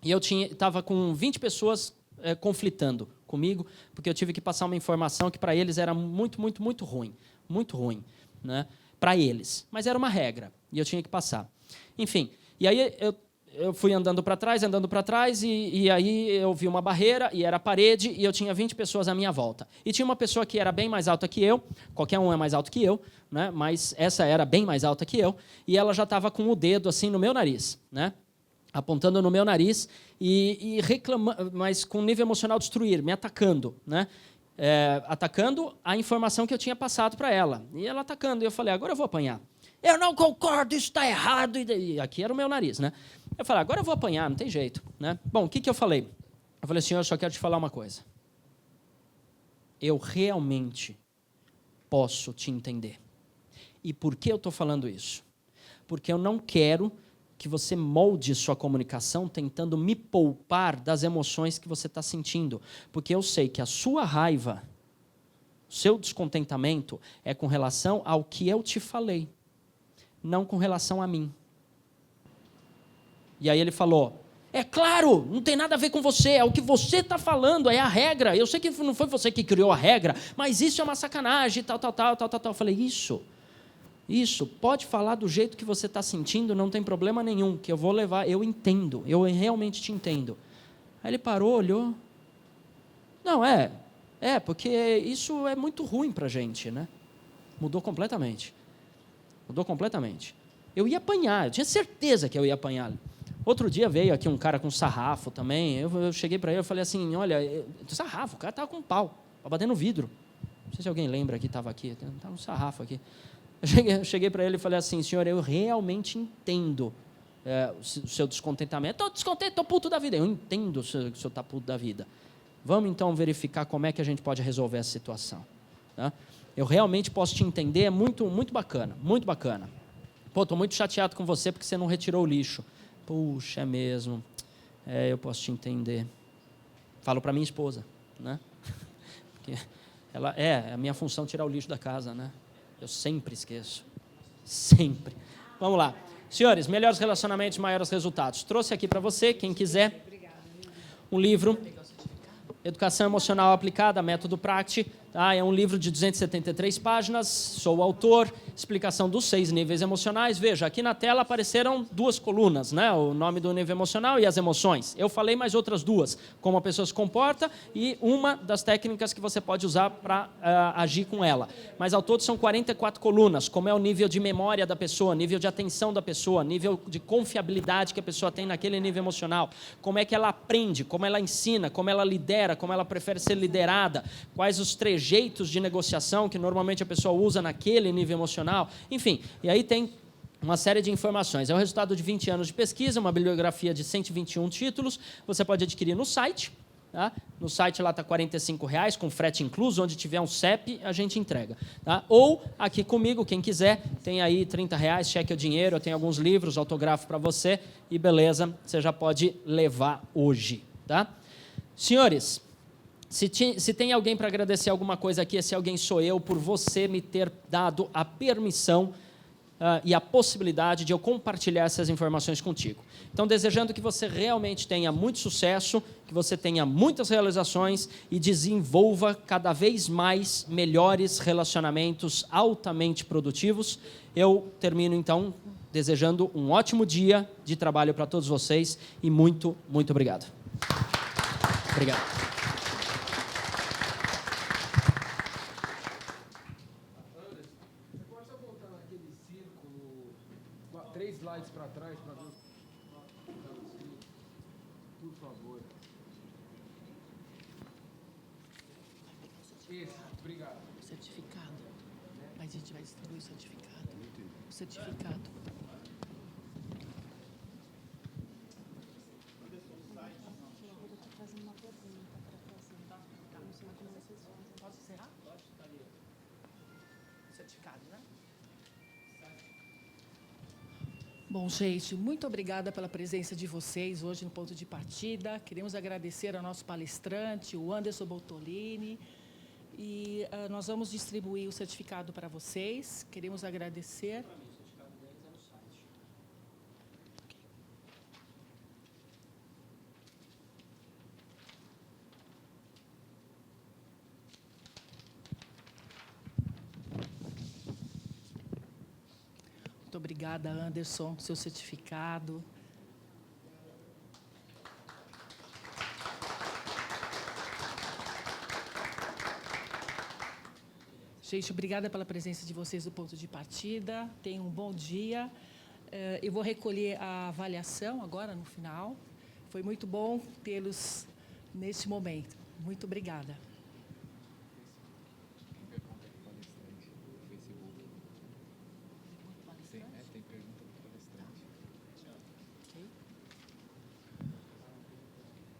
e eu estava com 20 pessoas conflitando comigo porque eu tive que passar uma informação que para eles era muito, muito, muito ruim. Muito ruim. né, para eles. Mas era uma regra, e eu tinha que passar. Enfim, e aí eu fui andando para trás, e aí eu vi uma barreira, e era a parede, e eu tinha 20 pessoas à minha volta. E tinha uma pessoa que era bem mais alta que eu, qualquer um é mais alto que eu, né, mas essa era bem mais alta que eu, e ela já estava com o dedo assim no meu nariz, né, apontando no meu nariz e reclamando, mas com nível emocional destruir, me atacando, né, atacando a informação que eu tinha passado para ela. E ela atacando, e eu falei, agora eu vou apanhar. Eu não concordo, isso está errado. E aqui era o meu nariz, né? Eu falei, agora eu vou apanhar, não tem jeito, né? Bom, o que eu falei? Eu falei, senhor, eu só quero te falar uma coisa. Eu realmente posso te entender. E por que eu estou falando isso? Porque eu não quero que você molde sua comunicação tentando me poupar das emoções que você está sentindo. Porque eu sei que a sua raiva, o seu descontentamento é com relação ao que eu te falei, não com relação a mim. E aí ele falou, é claro, não tem nada a ver com você, é o que você está falando, é a regra. Eu sei que não foi você que criou a regra, mas isso é uma sacanagem, tal. Eu falei, isso, pode falar do jeito que você está sentindo, não tem problema nenhum, que eu vou levar, eu entendo, eu realmente te entendo. Aí ele parou, olhou, não, porque isso é muito ruim para a gente, né? Mudou completamente. Eu ia apanhar, eu tinha certeza que eu ia apanhar. Outro dia veio aqui um cara com sarrafo também, eu cheguei para ele e falei assim, olha, sarrafo, o cara estava com um pau, para bater no vidro. Não sei se alguém lembra que estava aqui, estava um sarrafo aqui. Eu cheguei para ele e falei assim, senhor, eu realmente entendo o seu descontentamento. Estou descontente, estou puto da vida. Eu entendo que o senhor está puto da vida. Vamos então verificar como é que a gente pode resolver essa situação. Tá? Eu realmente posso te entender, é muito, muito bacana, muito bacana. Pô, estou muito chateado com você porque você não retirou o lixo. Puxa, é mesmo. Eu posso te entender. Falo para minha esposa, né? Porque ela é a minha função tirar o lixo da casa, né? Eu sempre esqueço. Sempre. Vamos lá. Senhores, melhores relacionamentos, maiores resultados. Trouxe aqui para você, quem quiser, um livro, Educação Emocional Aplicada, Método Practi. Tá? É um livro de 273 páginas, sou o autor, explicação dos 6 níveis emocionais. Veja, aqui na tela apareceram 2 colunas, né? O nome do nível emocional e as emoções. Eu falei mais outras 2, como a pessoa se comporta e uma das técnicas que você pode usar para agir com ela. Mas ao todo são 44 colunas, como é o nível de memória da pessoa, nível de atenção da pessoa, nível de confiabilidade que a pessoa tem naquele nível emocional, como é que ela aprende, como ela ensina, como ela lidera, como ela prefere ser liderada, quais os trejeitos de negociação que normalmente a pessoa usa naquele nível emocional, enfim, e aí tem uma série de informações. É o resultado de 20 anos de pesquisa, uma bibliografia de 121 títulos, você pode adquirir no site, tá? No site lá está R$ 45,00, com frete incluso, onde tiver um CEP, a gente entrega. Tá? Ou aqui comigo, quem quiser, tem aí R$ 30,00, cheque ou dinheiro, eu tenho alguns livros, autógrafo para você, e beleza, você já pode levar hoje. Tá? Senhores, se tem alguém para agradecer alguma coisa aqui, esse alguém sou eu, por você me ter dado a permissão e a possibilidade de eu compartilhar essas informações contigo. Então, desejando que você realmente tenha muito sucesso, que você tenha muitas realizações e desenvolva cada vez mais melhores relacionamentos altamente produtivos, eu termino, então, desejando um ótimo dia de trabalho para todos vocês e muito, muito obrigado. Obrigado. Slides para trás para ver. Por favor. Esse, obrigado. O certificado. Mas a gente vai distribuir o certificado. O certificado. Posso encerrar? Pode, está ali. Certificado, né? Bom, gente, muito obrigada pela presença de vocês hoje no Ponto de Partida. Queremos agradecer ao nosso palestrante, o Anderson Boltolini. E nós vamos distribuir o certificado para vocês. Queremos agradecer. Muito obrigada, Anderson, seu certificado. Gente, obrigada pela presença de vocês do ponto de partida. Tenham um bom dia. Eu vou recolher a avaliação agora, no final. Foi muito bom tê-los neste momento. Muito obrigada.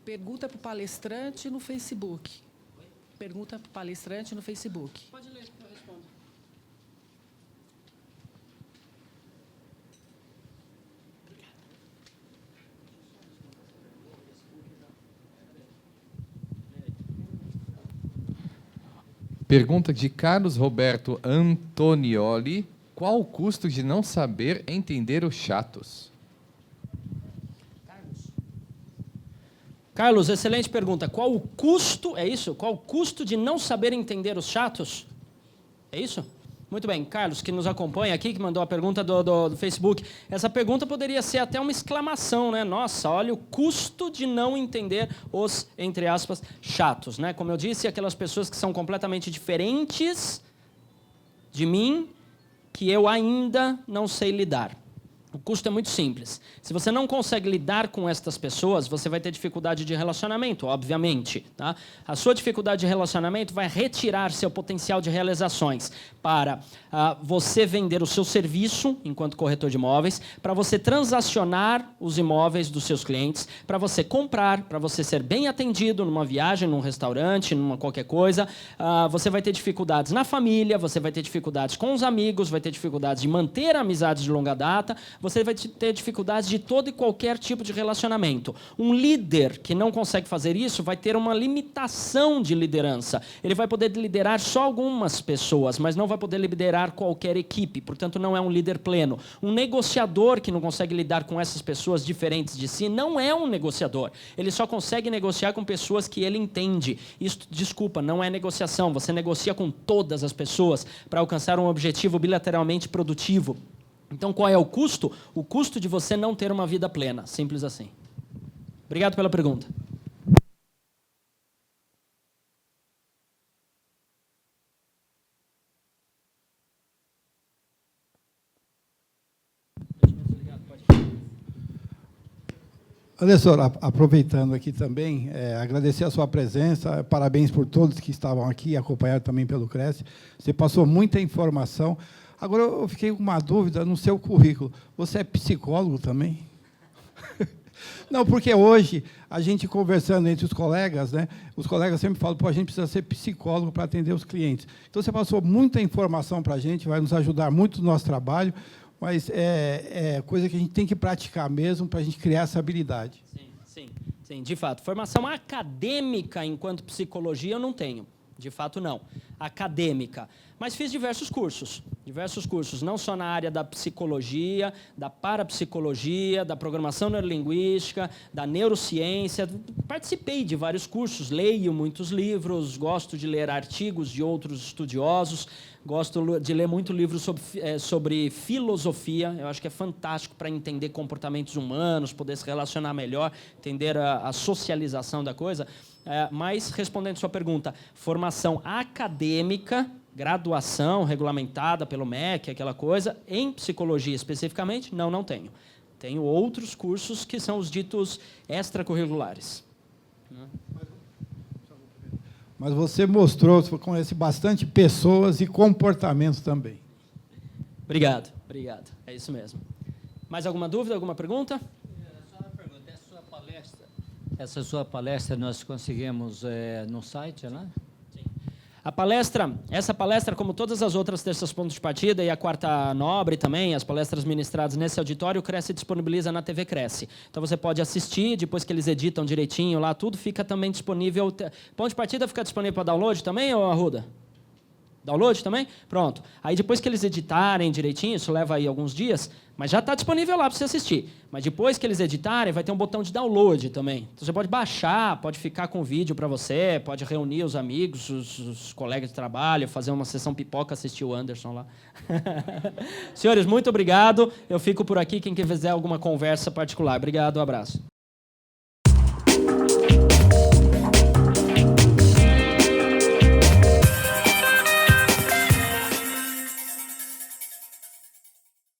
Pergunta para o palestrante no Facebook. Pergunta para o palestrante no Facebook. Pode ler, eu respondo. Pergunta de Carlos Roberto Antonioli. Qual o custo de não saber entender os chatos? Carlos, excelente pergunta. Qual o custo, é isso? Qual o custo de não saber entender os chatos? É isso? Muito bem. Carlos, que nos acompanha aqui, que mandou a pergunta do Facebook. Essa pergunta poderia ser até uma exclamação, né? Nossa, olha o custo de não entender os, entre aspas, chatos, né? Como eu disse, aquelas pessoas que são completamente diferentes de mim, que eu ainda não sei lidar. O custo é muito simples. Se você não consegue lidar com estas pessoas, você vai ter dificuldade de relacionamento, obviamente. Tá? A sua dificuldade de relacionamento vai retirar seu potencial de realizações para você vender o seu serviço enquanto corretor de imóveis, para você transacionar os imóveis dos seus clientes, para você comprar, para você ser bem atendido numa viagem, num restaurante, numa qualquer coisa. Você vai ter dificuldades na família, você vai ter dificuldades com os amigos, vai ter dificuldades de manter amizades de longa data, você vai ter dificuldades de todo e qualquer tipo de relacionamento. Um líder que não consegue fazer isso vai ter uma limitação de liderança. Ele vai poder liderar só algumas pessoas, mas não vai poder liderar qualquer equipe. Portanto, não é um líder pleno. Um negociador que não consegue lidar com essas pessoas diferentes de si não é um negociador. Ele só consegue negociar com pessoas que ele entende. Isso, desculpa, não é negociação. Você negocia com todas as pessoas para alcançar um objetivo bilateralmente produtivo. Então, qual é o custo? O custo de você não ter uma vida plena. Simples assim. Obrigado pela pergunta. Anderson, aproveitando aqui também, agradecer a sua presença, parabéns por todos que estavam aqui, acompanhados também pelo Cresce. Você passou muita informação. Agora, eu fiquei com uma dúvida no seu currículo. Você é psicólogo também? Não, porque hoje, a gente conversando entre os colegas, né, os colegas sempre falam, a gente precisa ser psicólogo para atender os clientes. Então, você passou muita informação para a gente, vai nos ajudar muito no nosso trabalho, mas é coisa que a gente tem que praticar mesmo para a gente criar essa habilidade. Sim, de fato. Formação acadêmica enquanto psicologia eu não tenho. De fato, não. Acadêmica. Mas fiz diversos cursos, não só na área da psicologia, da parapsicologia, da programação neurolinguística, da neurociência. Participei de vários cursos, leio muitos livros, gosto de ler artigos de outros estudiosos, gosto de ler muito livro sobre filosofia. Eu acho que é fantástico para entender comportamentos humanos, poder se relacionar melhor, entender a socialização da coisa. Mas, respondendo a sua pergunta, formação acadêmica, graduação regulamentada pelo MEC, aquela coisa, em psicologia especificamente, não tenho. Tenho outros cursos que são os ditos extracurriculares. Mas você mostrou, você conhece bastante pessoas e comportamentos também. Obrigado. É isso mesmo. Mais alguma dúvida, alguma pergunta? Só uma pergunta, essa sua palestra nós conseguimos no site, né? Essa palestra, como todas as outras terças pontos de partida e a quarta nobre também, as palestras ministradas nesse auditório, o Cresce disponibiliza na TV Cresce. Então você pode assistir, depois que eles editam direitinho lá, tudo fica também disponível. Ponto de partida fica disponível para download também, ou Arruda? Download também? Pronto. Aí depois que eles editarem direitinho, isso leva aí alguns dias, mas já está disponível lá para você assistir. Mas depois que eles editarem, vai ter um botão de download também. Então você pode baixar, pode ficar com o vídeo para você, pode reunir os amigos, os colegas de trabalho, fazer uma sessão pipoca, assistir o Anderson lá. Senhores, muito obrigado. Eu fico por aqui, quem quiser alguma conversa particular. Obrigado, um abraço.